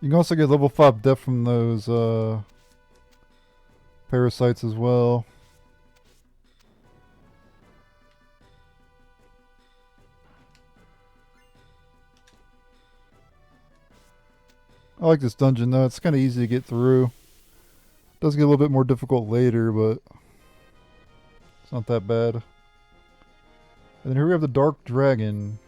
You can also get level 5 death from those parasites as well. I like this dungeon though, it's kind of easy to get through. It does get a little bit more difficult later, but it's not that bad. And then here we have the Dark Dragon.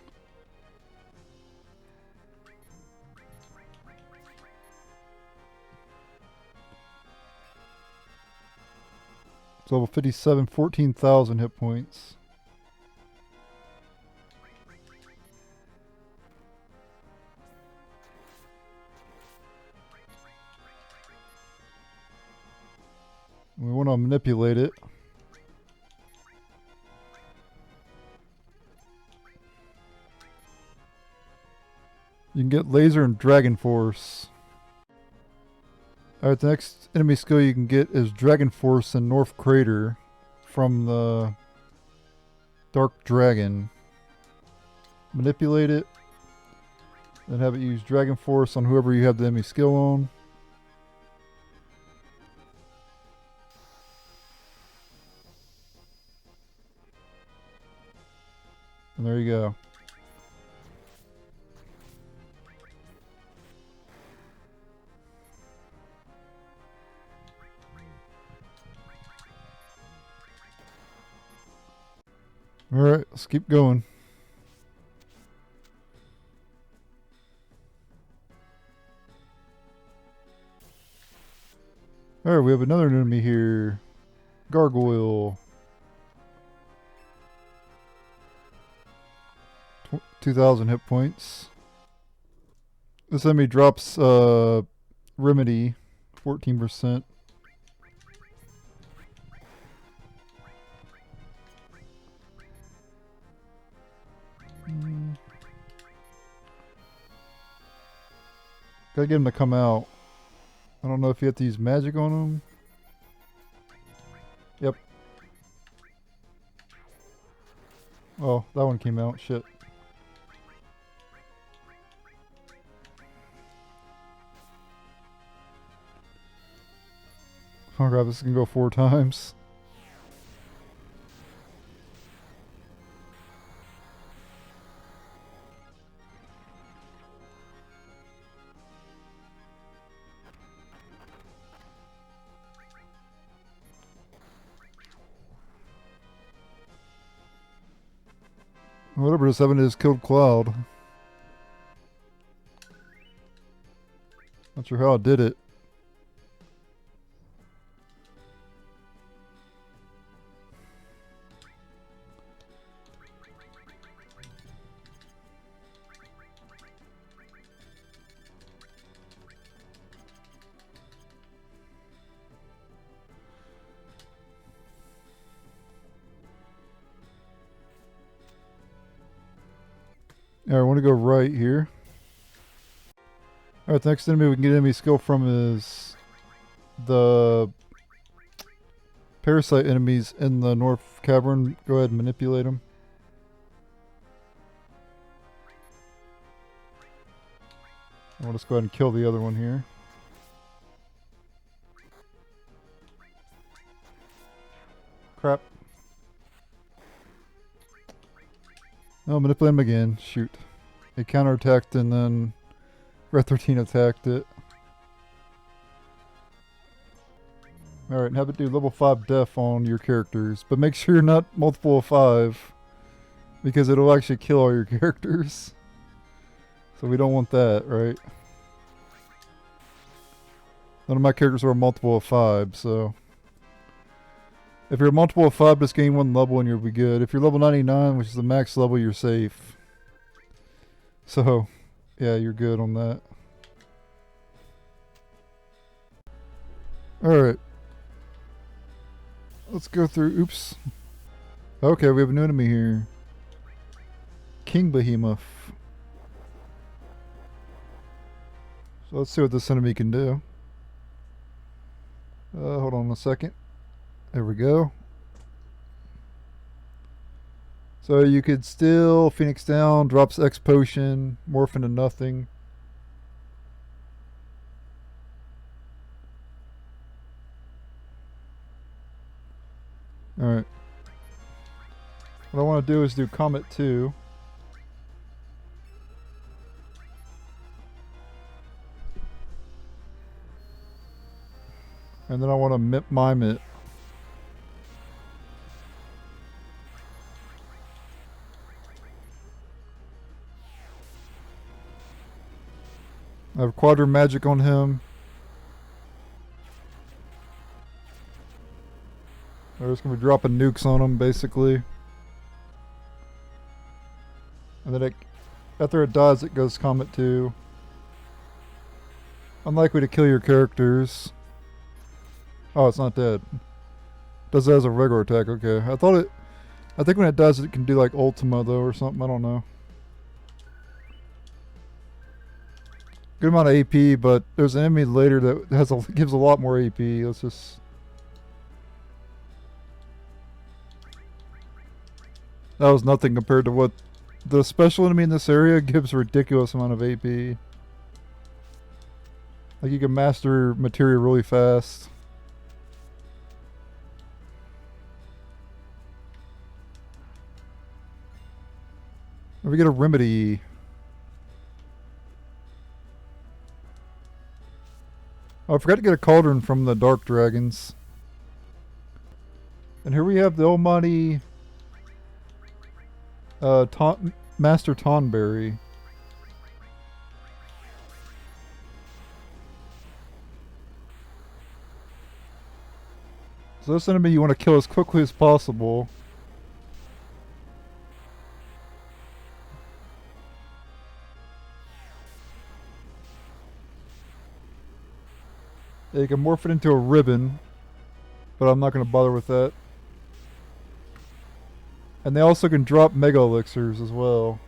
It's level 57, 14,000 hit points. We want to manipulate it. You can get laser and dragon force. Alright, the next enemy skill you can get is Dragon Force and North Crater from the Dark Dragon. Manipulate it, then have it use Dragon Force on whoever you have the enemy skill on. And there you go. Alright, let's keep going. Alright, we have another enemy here. Gargoyle. 2,000 hit points. This enemy drops Remedy, 14%. Gotta get him to come out. I don't know if you have to use magic on him. Yep. Oh, that one came out. Shit. Oh god, this can go 4 times. Whatever this 7 is killed Cloud. Not sure how I did it. Alright, I want to go right here. Alright, the next enemy we can get enemy skill from is the parasite enemies in the North Cavern. Go ahead and manipulate them. I'll just go ahead and kill the other one here. Crap. Oh, manipulate him again. Shoot. It counterattacked and then Red 13 attacked it. Alright, and have it do level 5 def on your characters. But make sure you're not multiple of 5. Because it'll actually kill all your characters. So we don't want that, right? None of my characters are a multiple of 5, so... If you're a multiple of 5, just gain 1 level and you'll be good. If you're level 99, which is the max level, you're safe. So, yeah, you're good on that. Alright. Let's go through... Oops. Okay, we have a new enemy here. King Behemoth. So let's see what this enemy can do. Hold on a second. There we go. So you could still Phoenix down, drops X potion, morph into nothing. Alright. What I want to do is do Comet 2. And then I want to mime it. I have Quadra Magic on him. We're just going to be dropping nukes on him, basically. And then after it dies, it goes Comet 2. Unlikely to kill your characters. Oh, it's not dead. Does it as a regular attack, okay. I think when it does, it can do like Ultima, though, or something. I don't know. Good amount of AP, but there's an enemy later that gives a lot more AP. Let's just... That was nothing compared to what... The special enemy in this area gives a ridiculous amount of AP. Like, you can master materia really fast. We get a remedy. Oh, I forgot to get a cauldron from the Dark Dragons. And here we have the almighty Master Tonberry. So this enemy you want to kill as quickly as possible. Yeah, you can morph it into a ribbon, but I'm not going to bother with that. And they also can drop Mega Elixirs as well.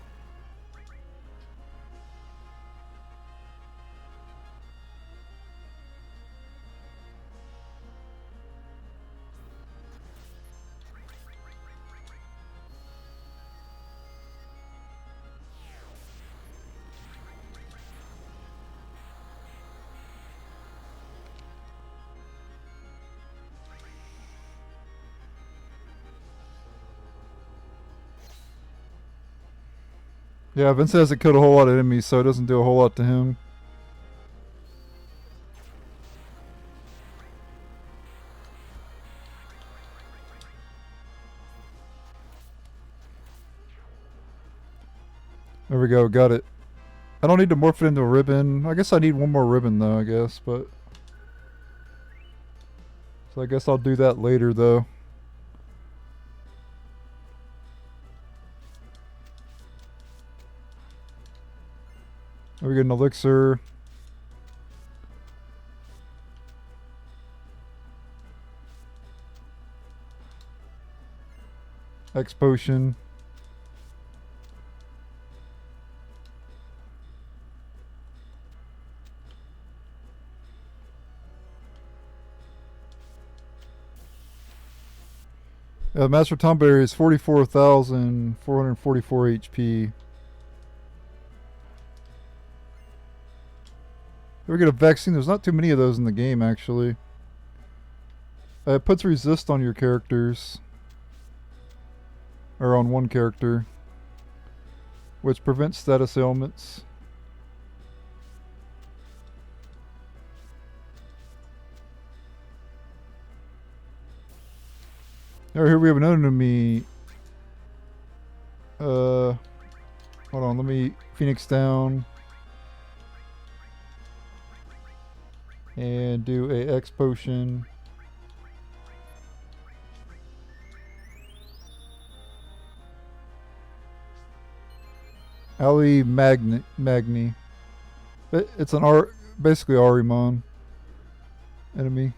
Yeah, Vince hasn't killed a whole lot of enemies, so it doesn't do a whole lot to him. There we go, got it. I don't need to morph it into a ribbon. I guess I need one more ribbon though, I guess, but... So I guess I'll do that later though. We get an elixir. X potion. Master Tomberry is 44,444 HP. We get a vaccine. There's not too many of those in the game, actually. It puts resist on your characters. Or on one character. Which prevents status ailments. Alright, here we have another enemy. Hold on, let me Phoenix down. And do a X potion. Ali Magni. It's an basically Arimon enemy.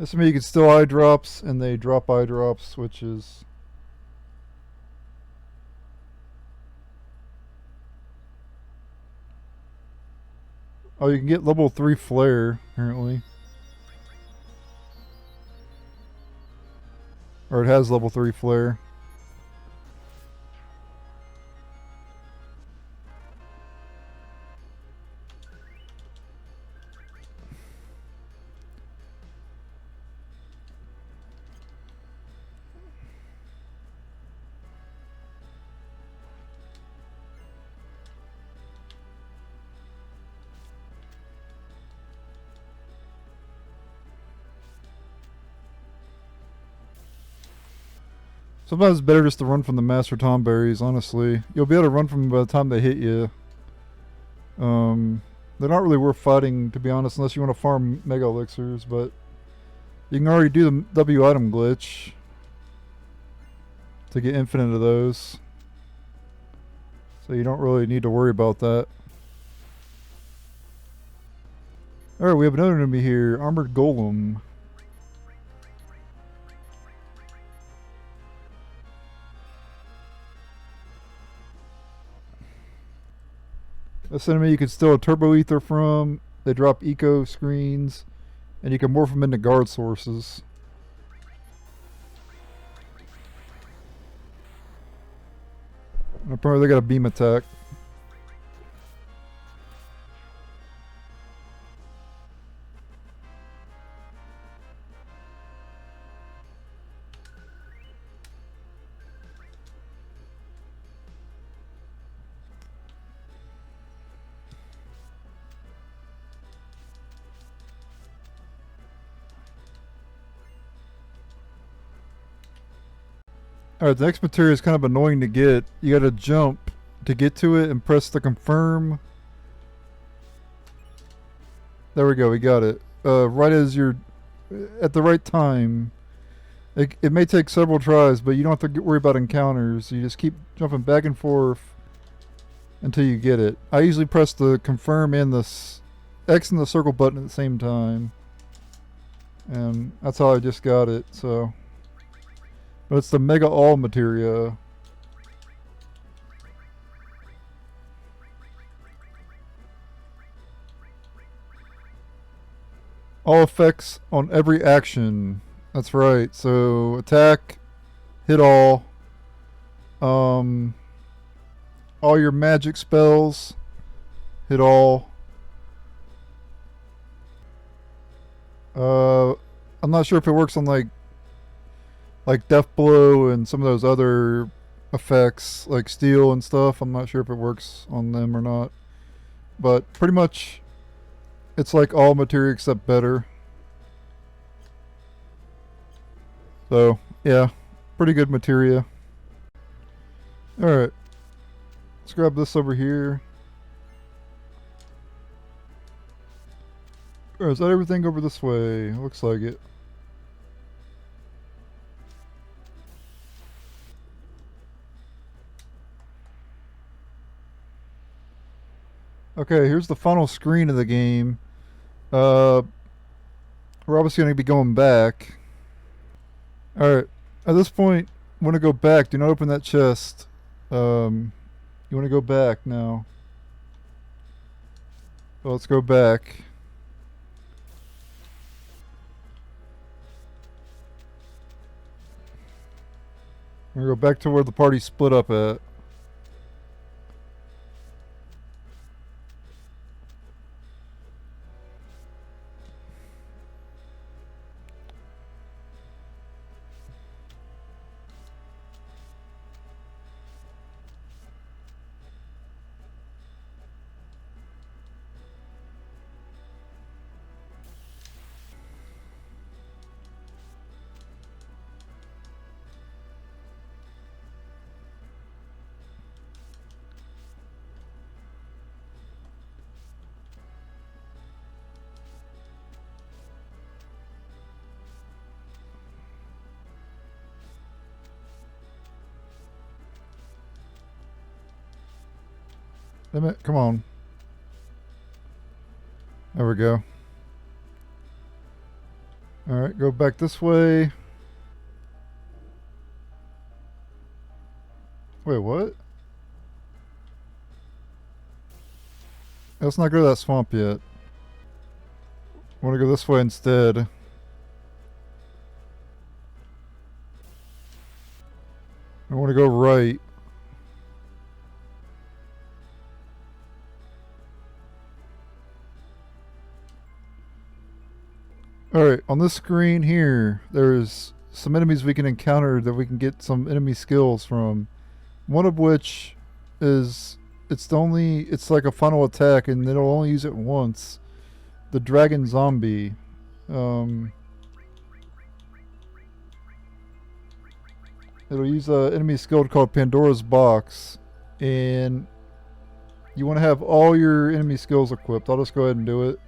This means you can steal eye drops, and they drop eye drops, which is... Oh, you can get level 3 flare, apparently. Or it has level 3 flare. Sometimes it's better just to run from the Master Tom berries, honestly. You'll be able to run from them by the time they hit you. They're not really worth fighting, to be honest, unless you want to farm Mega Elixirs, but you can already do the W item glitch to get infinite of those. So you don't really need to worry about that. Alright, we have another enemy here, Armored Golem. This enemy you can steal a Turbo Ether from. They drop eco screens, and you can morph them into guard sources. And apparently they got a beam attack. Alright, the next materia is kind of annoying to get. You gotta jump to get to it and press the confirm. There we go, we got it. Right as you're at the right time. It may take several tries, but you don't have to worry about encounters. You just keep jumping back and forth until you get it. I usually press the confirm and the X and the circle button at the same time. And that's how I just got it, so... But it's the Mega All materia. All effects on every action. That's right. So attack, hit all. All your magic spells, hit all. I'm not sure if it works on like Death Blow and some of those other effects like Steel and stuff. I'm not sure if it works on them or not. But pretty much it's like all materia except better. So, yeah, pretty good materia. Alright, let's grab this over here. Alright, is that everything over this way? Looks like it. Okay, here's the final screen of the game. We're obviously going to be going back. Alright, at this point, I want to go back. Do not open that chest. You want to go back now. So let's go back. We're going to go back to where the party split up at. Damn it, come on. There we go. Alright, go back this way. Wait, what? Let's not go to that swamp yet. I want to go this way instead. I want to go right. Alright, on this screen here, there's some enemies we can encounter that we can get some enemy skills from. One of which is, it's like a final attack and it'll only use it once. The dragon zombie. It'll use an enemy skill called Pandora's Box. And you want to have all your enemy skills equipped. I'll just go ahead and do it.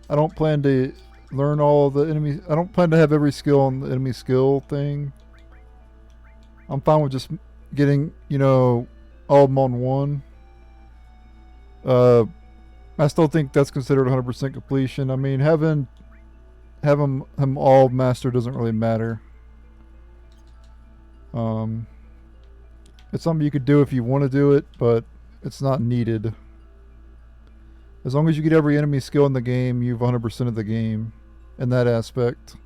I don't plan to learn all the enemies. I don't plan to have every skill on the enemy skill thing. I'm fine with just getting, all of them on one. I still think that's considered 100% completion. I mean, having him all mastered doesn't really matter. It's something you could do if you want to do it, but it's not needed. As long as you get every enemy skill in the game, you've 100% of the game in that aspect.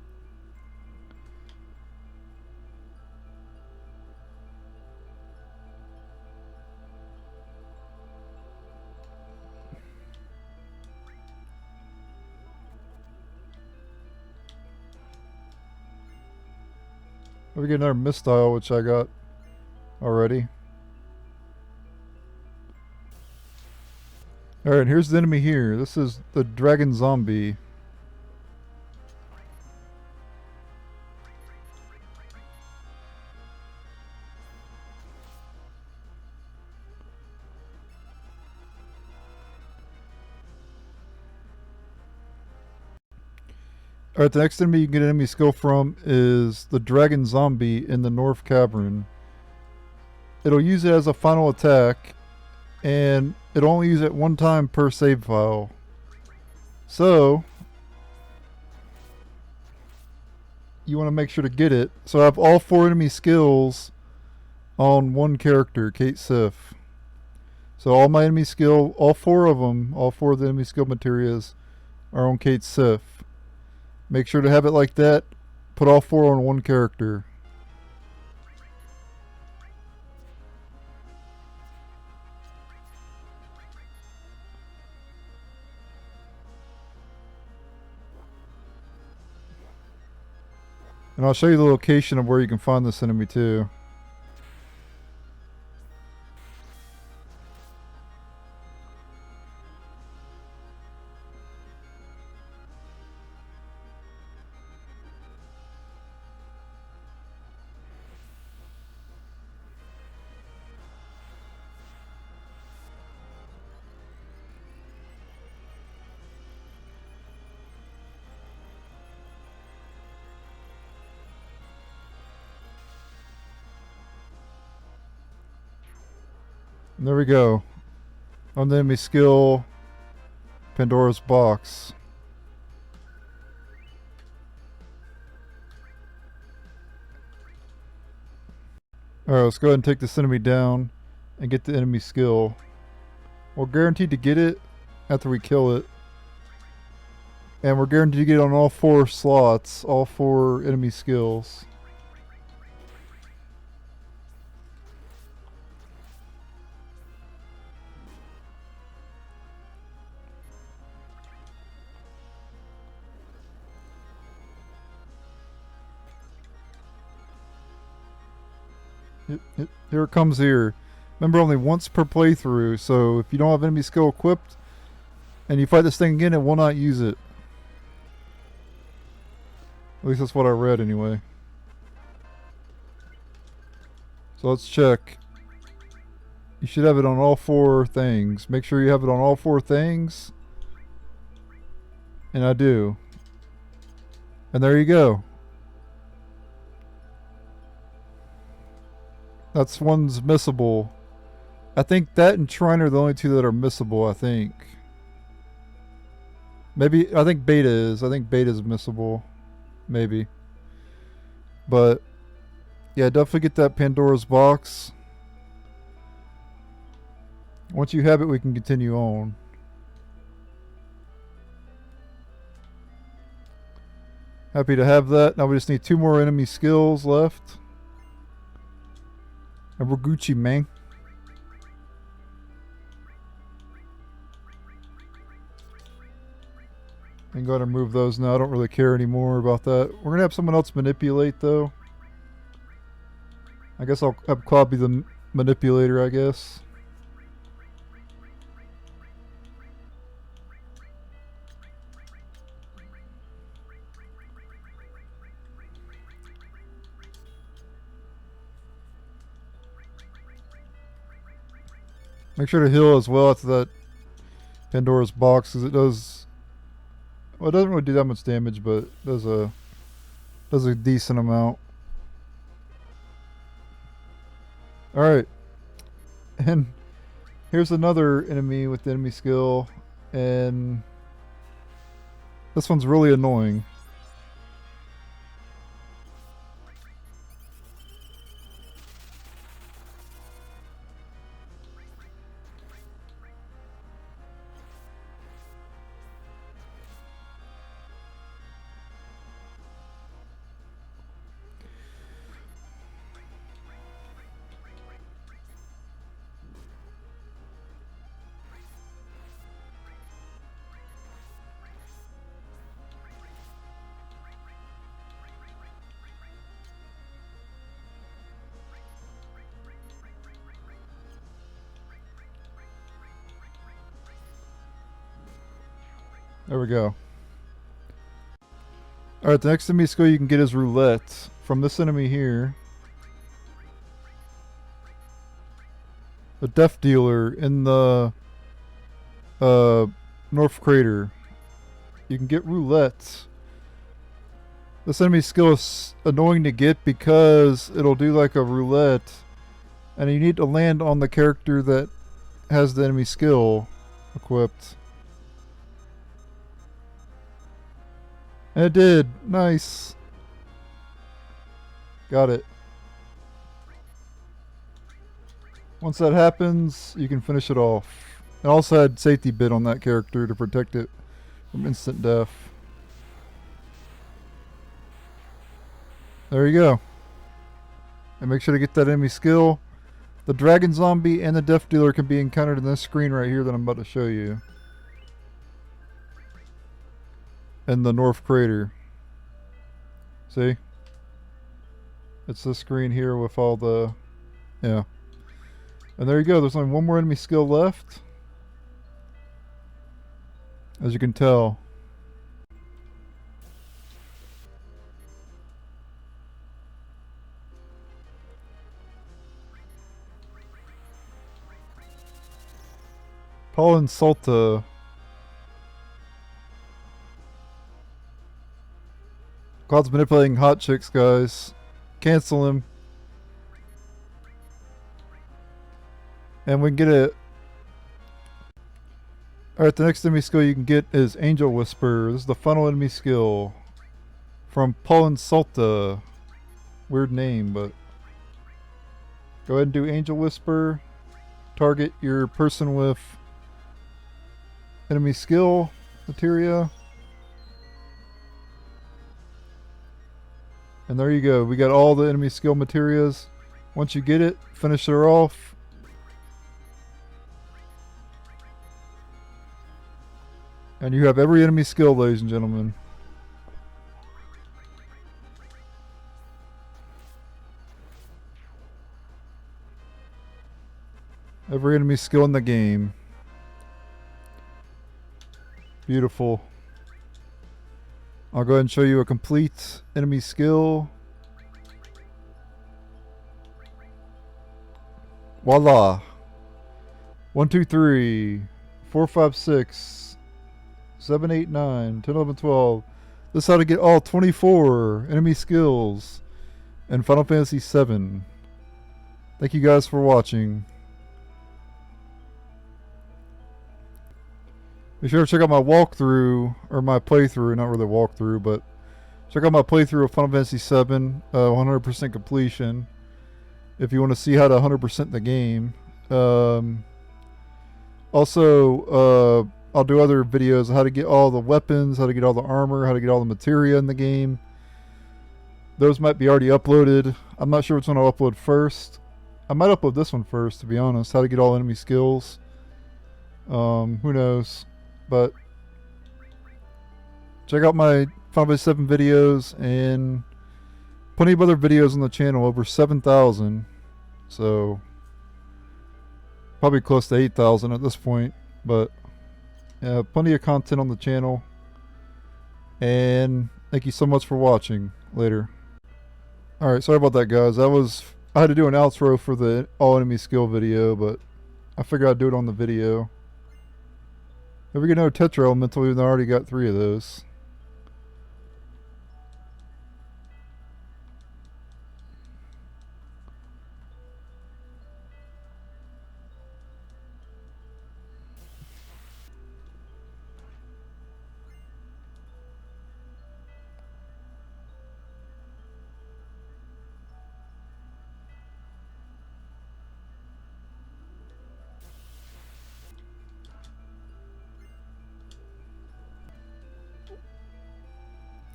We get another mistile, which I got already. Alright, here's the enemy here. This is the dragon zombie. Alright, the next enemy you can get enemy skill from is the dragon zombie in the North Cavern. It'll use it as a final attack, and it'll only use it one time per save file. So, you want to make sure to get it. So I have all 4 enemy skills on one character, Kate Sif. So all my enemy skill, all 4 of them, all 4 of the enemy skill materials are on Kate Sif. Make sure to have it like that. Put all 4 on one character. And I'll show you the location of where you can find this enemy too. And there we go. On the enemy skill, Pandora's Box. Alright, let's go ahead and take this enemy down and get the enemy skill. We're guaranteed to get it after we kill it. And we're guaranteed to get it on all 4 slots, all 4 enemy skills. Here it comes here. Remember, only once per playthrough, so if you don't have enemy skill equipped and you fight this thing again, it will not use it. At least that's what I read anyway. So let's check. You should have it on all 4 things. Make sure you have it on all 4 things. And I do. And there you go. That's one's missable. I think that and Shrine are the only 2 that are missable, I think. Maybe, I think Beta is. I think Beta is missable. maybe. But yeah, definitely get that Pandora's box. Once you have it, we can continue on. Happy to have that. Now we just need 2 more enemy skills left. And we're Gucci, man. And go ahead and move those now. I don't really care anymore about that. We're going to have someone else manipulate, though. I guess I'll have Claude be the manipulator, I guess. Make sure to heal as well after that Pandora's box, because it does... Well, it doesn't really do that much damage, but it does a decent amount. Alright. And here's another enemy with the enemy skill, and this one's really annoying. There we go. Alright, the next enemy skill you can get is roulette. From this enemy here. The Death Dealer in the North Crater. You can get roulette. This enemy skill is annoying to get because it'll do like a roulette. And you need to land on the character that has the enemy skill equipped. And it did. Nice. Got it. Once that happens, you can finish it off. I also had safety bit on that character to protect it from instant death. There you go. And make sure to get that enemy skill. The Dragon Zombie and the Death Dealer can be encountered in this screen right here that I'm about to show you. In the North Crater. See? It's this screen here with all the... Yeah. And there you go. There's only one more enemy skill left. As you can tell. Paul and Salta. Cloud's manipulating hot chicks, guys. Cancel him. And we can get it. Alright, the next enemy skill you can get is Angel Whisper. This is the final enemy skill. From Paul and Salta. Weird name, but... Go ahead and do Angel Whisper. Target your person with enemy skill materia. And there you go. We got all the enemy skill materias. Once you get it, finish her off. And you have every enemy skill, ladies and gentlemen. Every enemy skill in the game. Beautiful. I'll go ahead and show you a complete enemy skill. Voila. 1, 2, 3, 4, 5, 6, 7, 8, 9, 10, 11, 12. This is how to get all 24 enemy skills in Final Fantasy VII. Thank you guys for watching. Be sure to check out my walkthrough, or my playthrough, not really walkthrough, but Check out my playthrough of Final Fantasy VII, 100% completion. If you want to see how to 100% the game. Also, I'll do other videos on how to get all the weapons, how to get all the armor, how to get all the materia in the game. Those might be already uploaded. I'm not sure which one I'll upload first. I might upload this one first, to be honest. How to get all enemy skills. Who knows? But check out my Final Fantasy VII videos and plenty of other videos on the channel. Over 7,000. So probably close to 8,000 at this point. But yeah, plenty of content on the channel. And thank you so much for watching. Later. Alright, sorry about that, guys. I had to do an outro for the all enemy skill video, but I figured I'd do it on the video. If we get another Tetra Elemental, even though I already got 3 of those.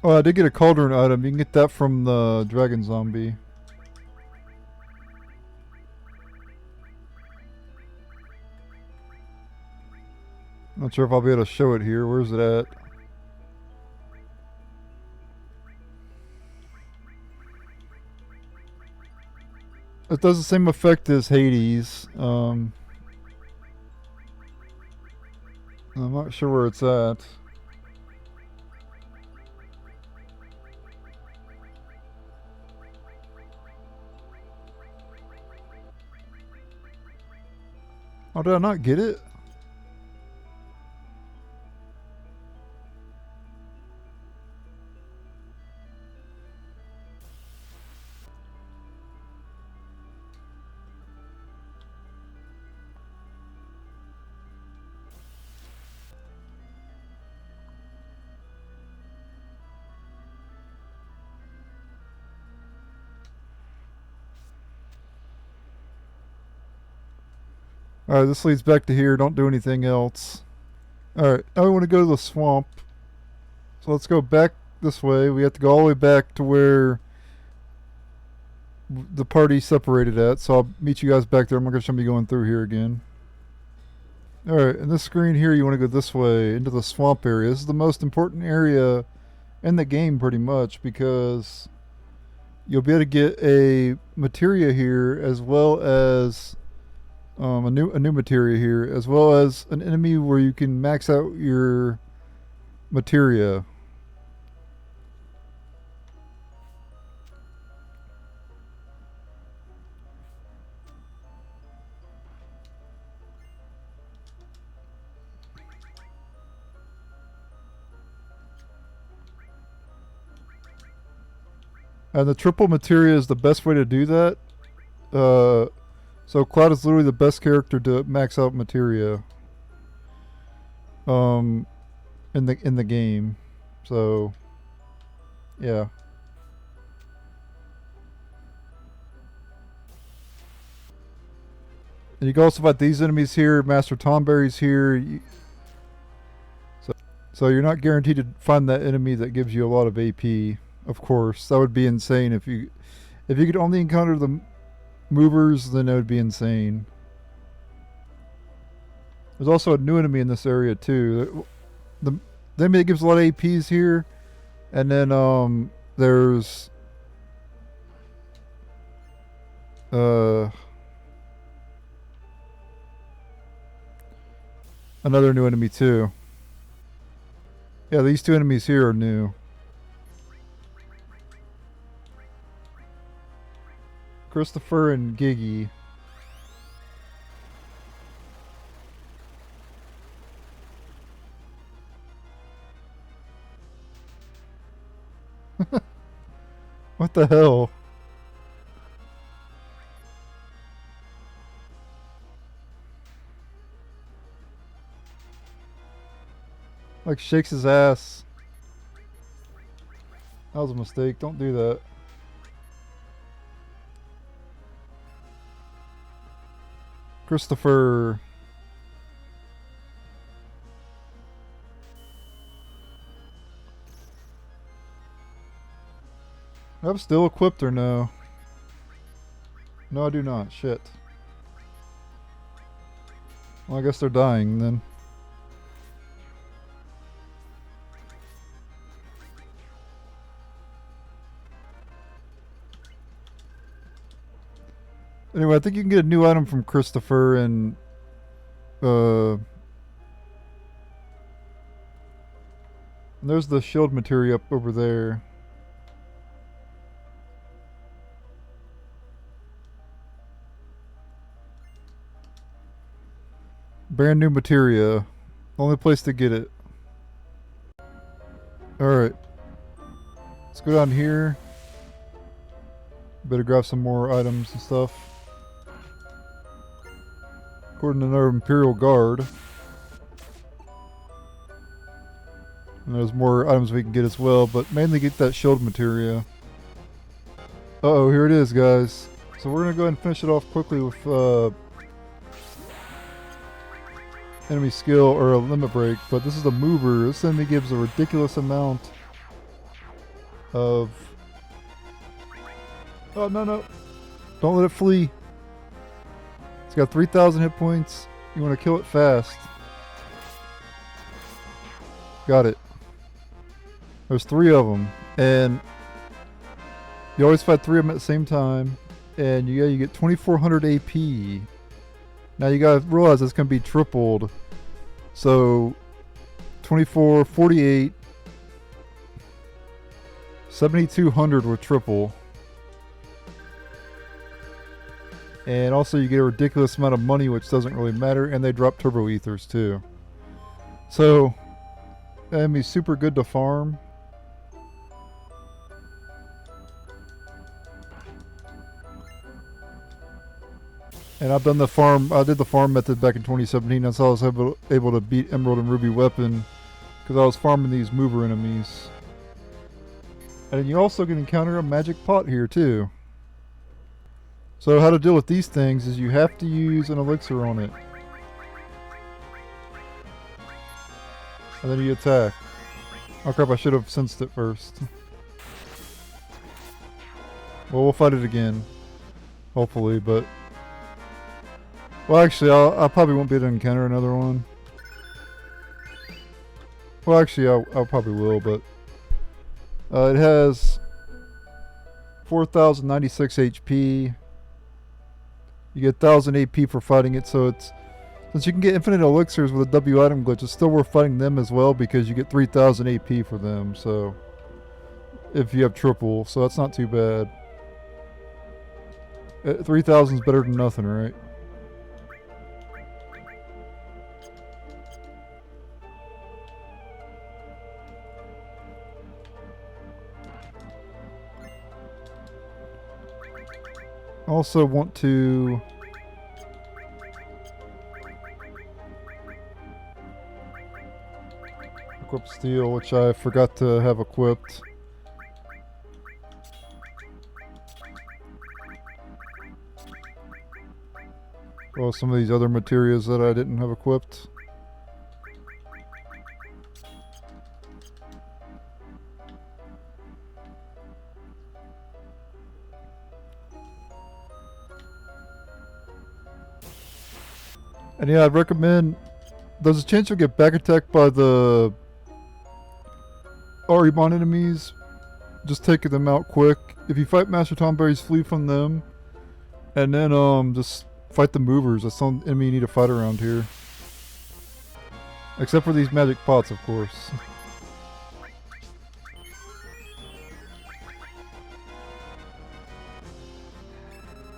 Oh, I did get a cauldron item. You can get that from the dragon zombie. Not sure if I'll be able to show it here. Where's it at? It does the same effect as Hades. I'm not sure where it's at. Oh, did I not get it? Alright, this leads back to here. Don't do anything else. Alright, now we want to go to the swamp. So let's go back this way. We have to go all the way back to where the party separated at. So I'll meet you guys back there. I'm not going to show me going through here again. Alright, in this screen here, you want to go this way into the swamp area. This is the most important area in the game pretty much, because you'll be able to get a materia here, as well as a new materia here, as well as an enemy where you can max out your materia. And the triple materia is the best way to do that. So Cloud is literally the best character to max out materia. In the game. So yeah. And you can also fight these enemies here. Master Tomberry's here. So you're not guaranteed to find that enemy that gives you a lot of AP. Of course, that would be insane if you could only encounter the movers, then it would be insane. There's also a new enemy in this area too. The enemy that gives a lot of APs here, and then there's another new enemy too. Yeah, these two enemies here are new. Christopher and Giggy. What the hell? Like shakes his ass. That was a mistake. Don't do that. Christopher. I'm still equipped or no? No, I do not. Shit. Well, I guess they're dying then. Anyway, I think you can get a new item from Christopher and there's the shield material up over there. Brand new materia. Only place to get it. Alright. Let's go down here. Better grab some more items and stuff. According to another Imperial Guard. And there's more items we can get as well, but mainly get that shield materia. Uh-oh, here it is, guys. So we're going to go ahead and finish it off quickly with enemy skill or a limit break, but this is a mover. This enemy gives a ridiculous amount of... Oh, no. Don't let it flee. It's got 3,000 hit points. You want to kill it fast. Got it. There's 3 of them. And you always fight 3 of them at the same time. And you get 2,400 AP. Now you gotta realize it's gonna be tripled. So 24, 48, 7,200 with triple. And also you get a ridiculous amount of money, which doesn't really matter, and they drop turbo ethers too. So enemy's super good to farm. And I've done the farm, I did the farm method back in 2017. That's how I was able to beat Emerald and Ruby Weapon, because I was farming these mover enemies. And you also can encounter a magic pot here too. So how to deal with these things is you have to use an elixir on it. And then you attack. Oh crap, I should have sensed it first. Well, we'll fight it again. Hopefully, but... Well, actually, I probably won't be able to encounter another one. Well, actually, I probably will, but... it has 4,096 HP. You get 1,000 AP for fighting it, so it's... Since you can get infinite elixirs with a W item glitch, it's still worth fighting them as well, because you get 3,000 AP for them, so... If you have triple, so that's not too bad. 3,000 is better than nothing, right? Also want to equip steel, which I forgot to have equipped. Well, some of these other materials that I didn't have equipped. And yeah, I'd recommend... There's a chance you'll get back attacked by the Aribon enemies. Just taking them out quick. If you fight Master Tomberries, flee from them. And then just fight the movers. That's the only enemy you need to fight around here. Except for these magic pots, of course.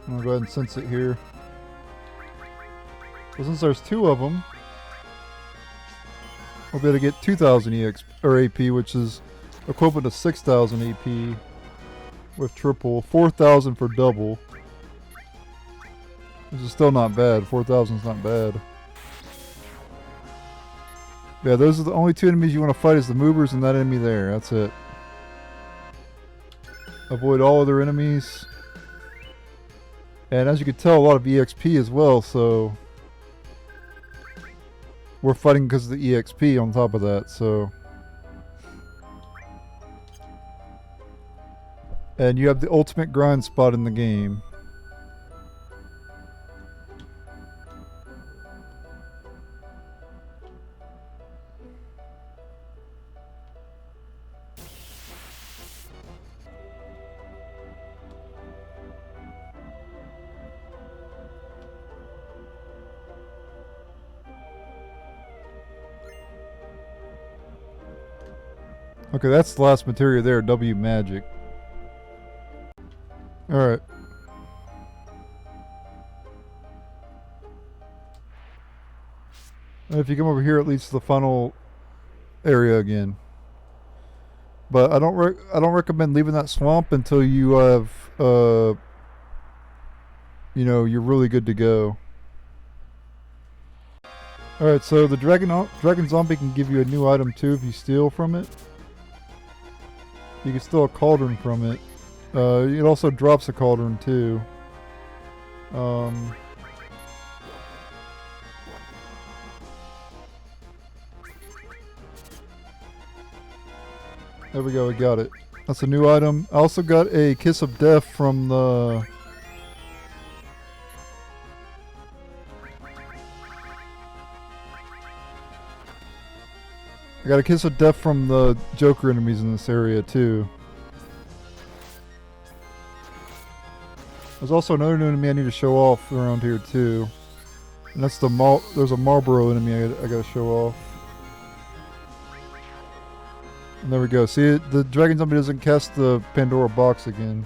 I'm gonna go ahead and sense it here. Well, since there's 2 of them, we'll be able to get 2,000 EX or AP, which is equivalent to 6,000 AP with triple, 4,000 for double. This is still not bad. 4,000 is not bad. Yeah, those are the only 2 enemies you want to fight is the movers and that enemy there. That's it. Avoid all other enemies. And as you can tell, a lot of EXP as well, so we're fighting because of the EXP on top of that, so. And you have the ultimate grind spot in the game. Okay, that's the last materia there, W magic. Alright. And if you come over here, it leads to the final area again. But I don't recommend leaving that swamp until you have you know, you're really good to go. Alright, so the dragon zombie can give you a new item too if you steal from it. You can steal a cauldron from it. It also drops a cauldron too. There we go, we got it. That's a new item. I also got a Kiss of Death from the... I got a Kiss of Death from the Joker enemies in this area too. There's also another new enemy I need to show off around here too. And that's the there's a Marlboro enemy I gotta show off. And there we go. See, the dragon zombie doesn't cast the Pandora box again.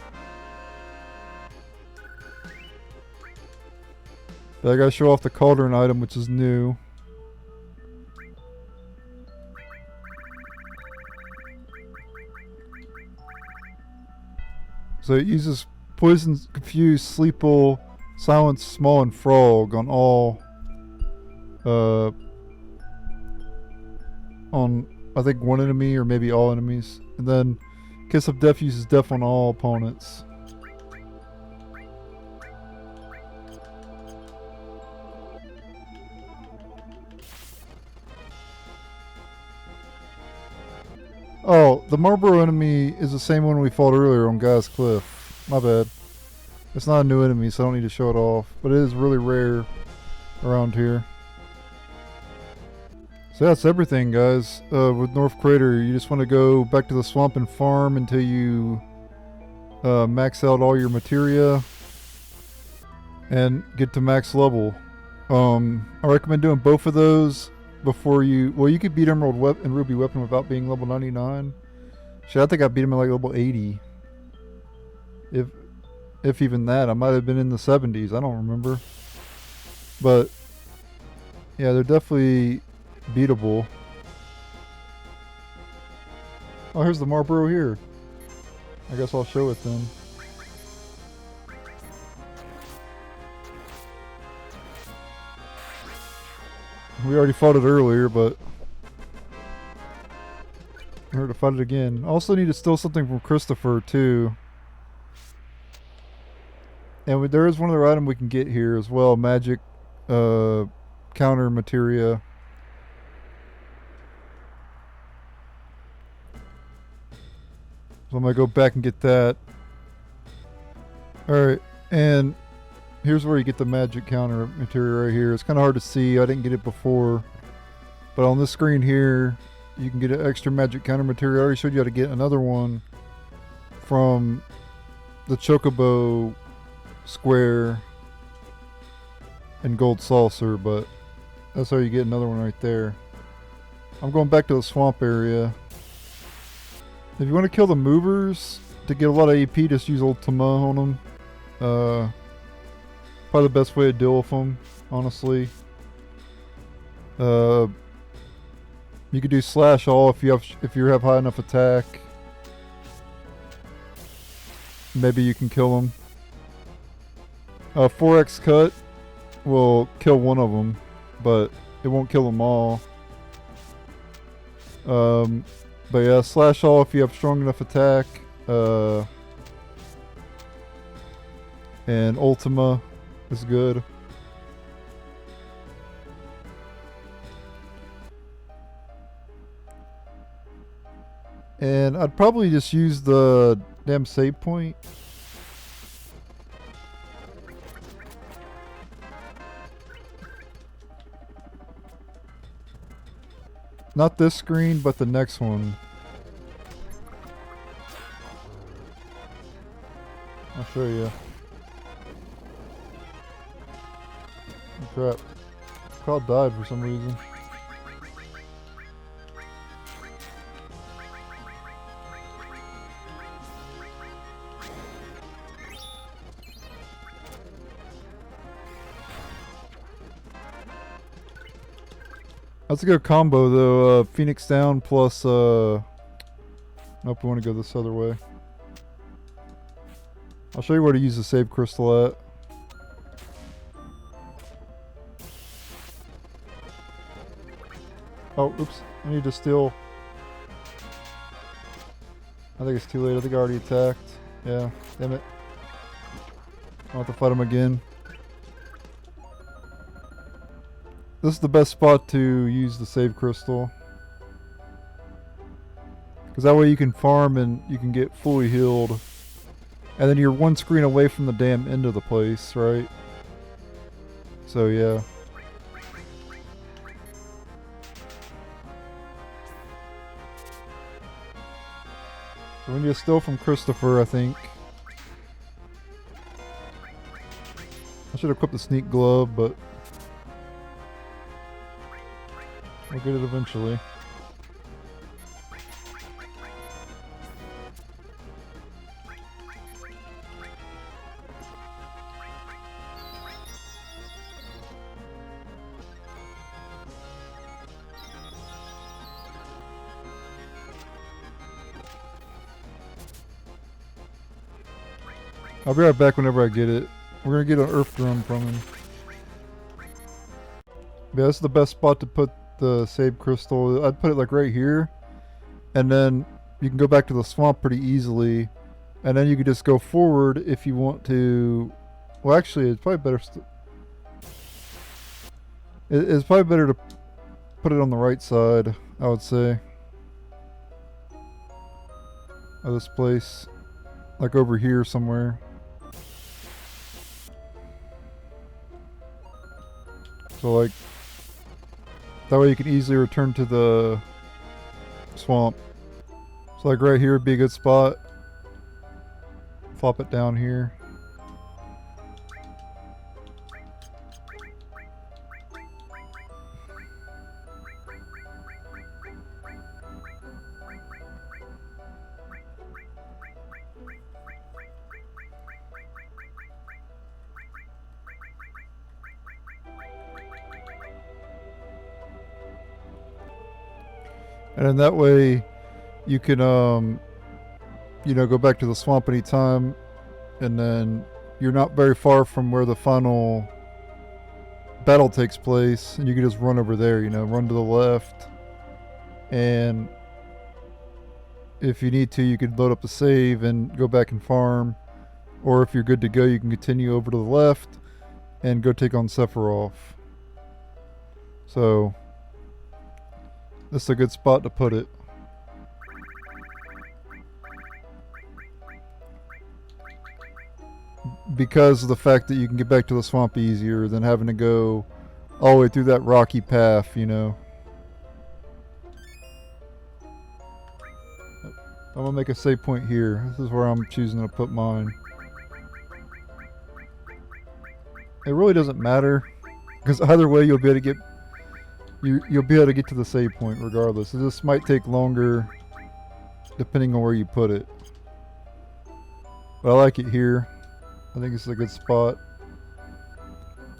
But I gotta show off the cauldron item, which is new. So it uses Poison, Confuse, Sleeple, Silence, Small, and Frog on all, on I think one enemy or maybe all enemies. And then Kiss of Death uses Death on all opponents. Oh, the Marlboro enemy is the same one we fought earlier on Guy's Cliff. My bad. It's not a new enemy, so I don't need to show it off. But it is really rare around here. So that's everything, guys. With North Crater, you just want to go back to the swamp and farm until you max out all your materia and get to max level. I recommend doing both of those before you... Well, you could beat Emerald and Ruby Weapon without being level 99. Shit, I think I beat him at like level 80. If even that. I might have been in the 70s. I don't remember. But yeah, they're definitely beatable. Oh, here's the Marlboro here. I guess I'll show it then. We already fought it earlier, but I'm here to fight it again. I also need to steal something from Christopher too. And there is one other item we can get here as well. Magic counter materia. So I'm going to go back and get that. Alright, and here's where you get the magic counter material right here. It's kind of hard to see. I didn't get it before. But on this screen here, you can get an extra magic counter material. I already showed you how to get another one from the Chocobo Square and Gold Saucer, but that's how you get another one right there. I'm going back to the swamp area. If you want to kill the movers to get a lot of AP, just use Ultima on them. Probably the best way to deal with them, honestly. You could do slash all if you have high enough attack. Maybe you can kill them. 4x cut will kill one of them, but it won't kill them all. But yeah, slash all if you have strong enough attack. And Ultima is good. And I'd probably just use the damn save point. Not this screen, but the next one. I'll show you. Oh, crap. Crowd died for some reason. That's a good combo though. Phoenix down plus nope, we want to go this other way. I'll show you where to use the save crystal at. Oh, oops. I need to steal. I think it's too late. I think I already attacked. Yeah, damn it. I'll have to fight him again. This is the best spot to use the save crystal. Because that way you can farm and you can get fully healed. And then you're one screen away from the damn end of the place, right? So yeah. So we need to steal from Christopher, I think. I should equip the sneak glove, but we'll get it eventually. I'll be right back whenever I get it. We're gonna get an earth drum from him. Yeah, this is the best spot to put the save crystal. I'd put it like right here. And then you can go back to the swamp pretty easily. And then you can just go forward if you want to. Well, actually, it's probably better. It's probably better to put it on the right side, I would say, of this place. Like over here somewhere. So like, that way you can easily return to the swamp. So like right here would be a good spot. Flop it down here. And then that way you can, you know, go back to the swamp anytime. And then you're not very far from where the final battle takes place. And you can just run over there, you know, run to the left. And if you need to, you can load up the save and go back and farm. Or if you're good to go, you can continue over to the left and go take on Sephiroth. So this is a good spot to put it. Because of the fact that you can get back to the swamp easier than having to go all the way through that rocky path, you know. I'm gonna make a save point here. This is where I'm choosing to put mine. It really doesn't matter, because either way you'll be able to get you'll be able to get to the save point regardless. So this might take longer depending on where you put it. But I like it here. I think this is a good spot.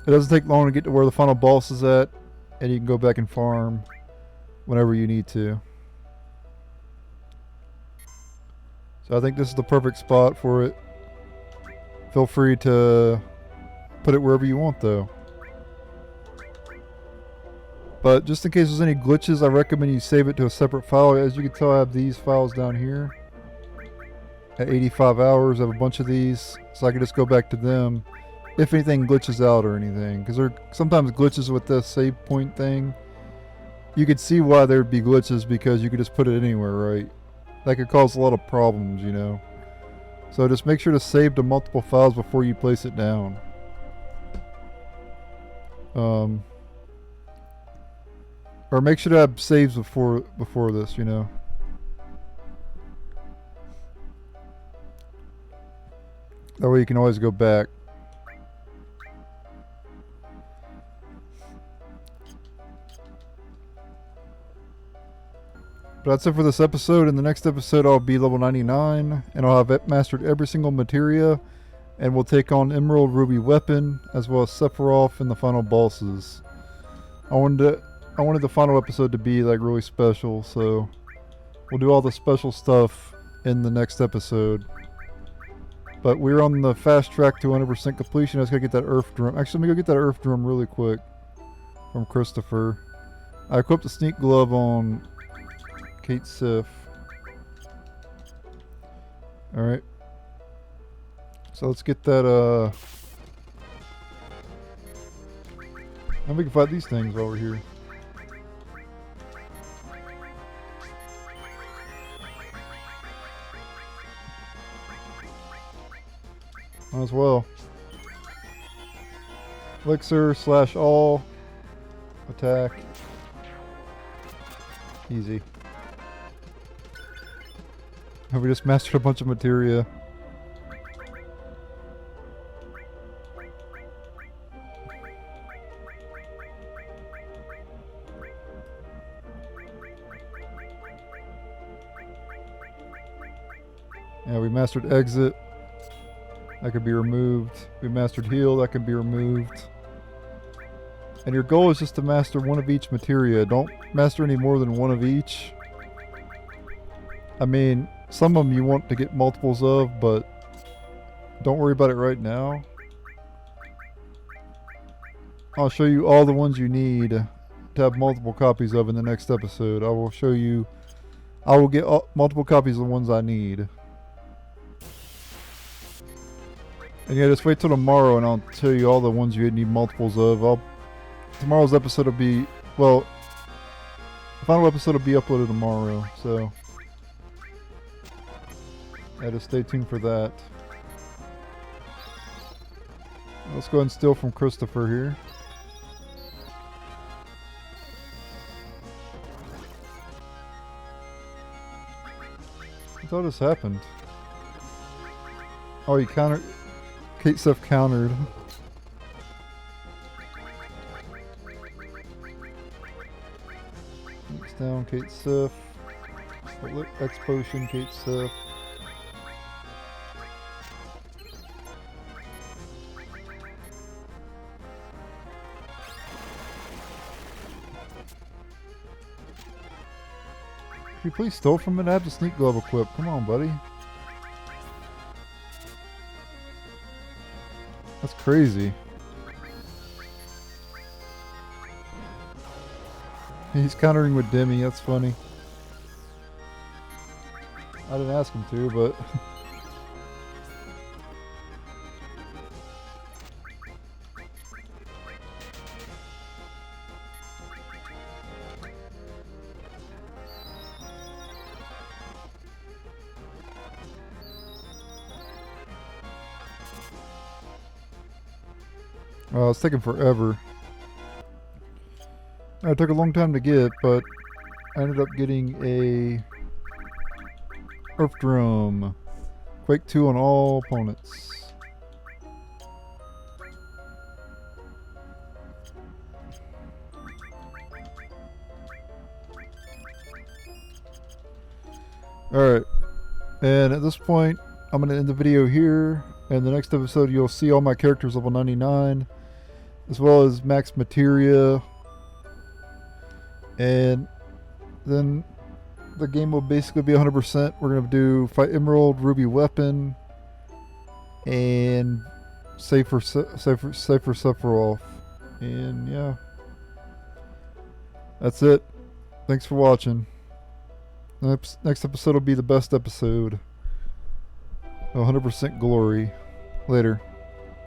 It doesn't take long to get to where the final boss is at, and you can go back and farm whenever you need to. So I think this is the perfect spot for it. Feel free to put it wherever you want though. But just in case there's any glitches, I recommend you save it to a separate file. As you can tell, I have these files down here. at 85 hours. I have a bunch of these, so I can just go back to them if anything glitches out or anything. Because there are sometimes glitches with this save point thing. You could see why there'd be glitches because you could just put it anywhere, right? That could cause a lot of problems, you know. So just make sure to save to multiple files before you place it down. Or make sure to have saves before this, you know. That way you can always go back. But that's it for this episode. In the next episode, I'll be level 99, and I'll have mastered every single materia, and we'll take on Emerald Ruby Weapon, as well as Sephiroth and the final bosses. I wanted the final episode to be like really special, so we'll do all the special stuff in the next episode. But we're on the fast track to 100% completion. I just gotta get that Earth Drum. Actually, let me go get that Earth Drum really quick from Christopher. I equipped the Sneak Glove on Kate Sif. Alright. So let's get that, and we can fight these things while we're here. Might as well. Elixir / all. Attack. Easy. We just mastered a bunch of materia. Yeah, we mastered exit. That could be removed. We mastered heal. That can be removed. And your goal is just to master one of each materia. Don't master any more than one of each. I mean, some of them you want to get multiples of, but don't worry about it right now. I'll show you all the ones you need to have multiple copies of in the next episode. I will show you. I will get multiple copies of the ones I need. And yeah, just wait till tomorrow and I'll tell you all the ones you need multiples of. Tomorrow's episode will be, well, the final episode will be uploaded tomorrow, so yeah, just stay tuned for that. Let's go ahead and steal from Christopher here. I thought this happened. Oh, he countered. Kate Sif countered. Next down, Kate Sif. X potion, Kate Sif. Can you please steal from it? I have the Sneak Glove equipped. Come on, buddy. That's crazy. He's countering with Demi. That's funny. I didn't ask him to, but well, it's taking forever. It took a long time to get, but I ended up getting a Earth Drum. Quake 2 on all opponents. Alright. And at this point, I'm going to end the video here. And the next episode, you'll see all my characters level 99. As well as max materia. And then the game will basically be 100%. We're going to do fight Emerald Ruby Weapon and save for Sephiroth. And yeah, that's it. Thanks for watching. Next episode will be the best episode. 100% glory. Later.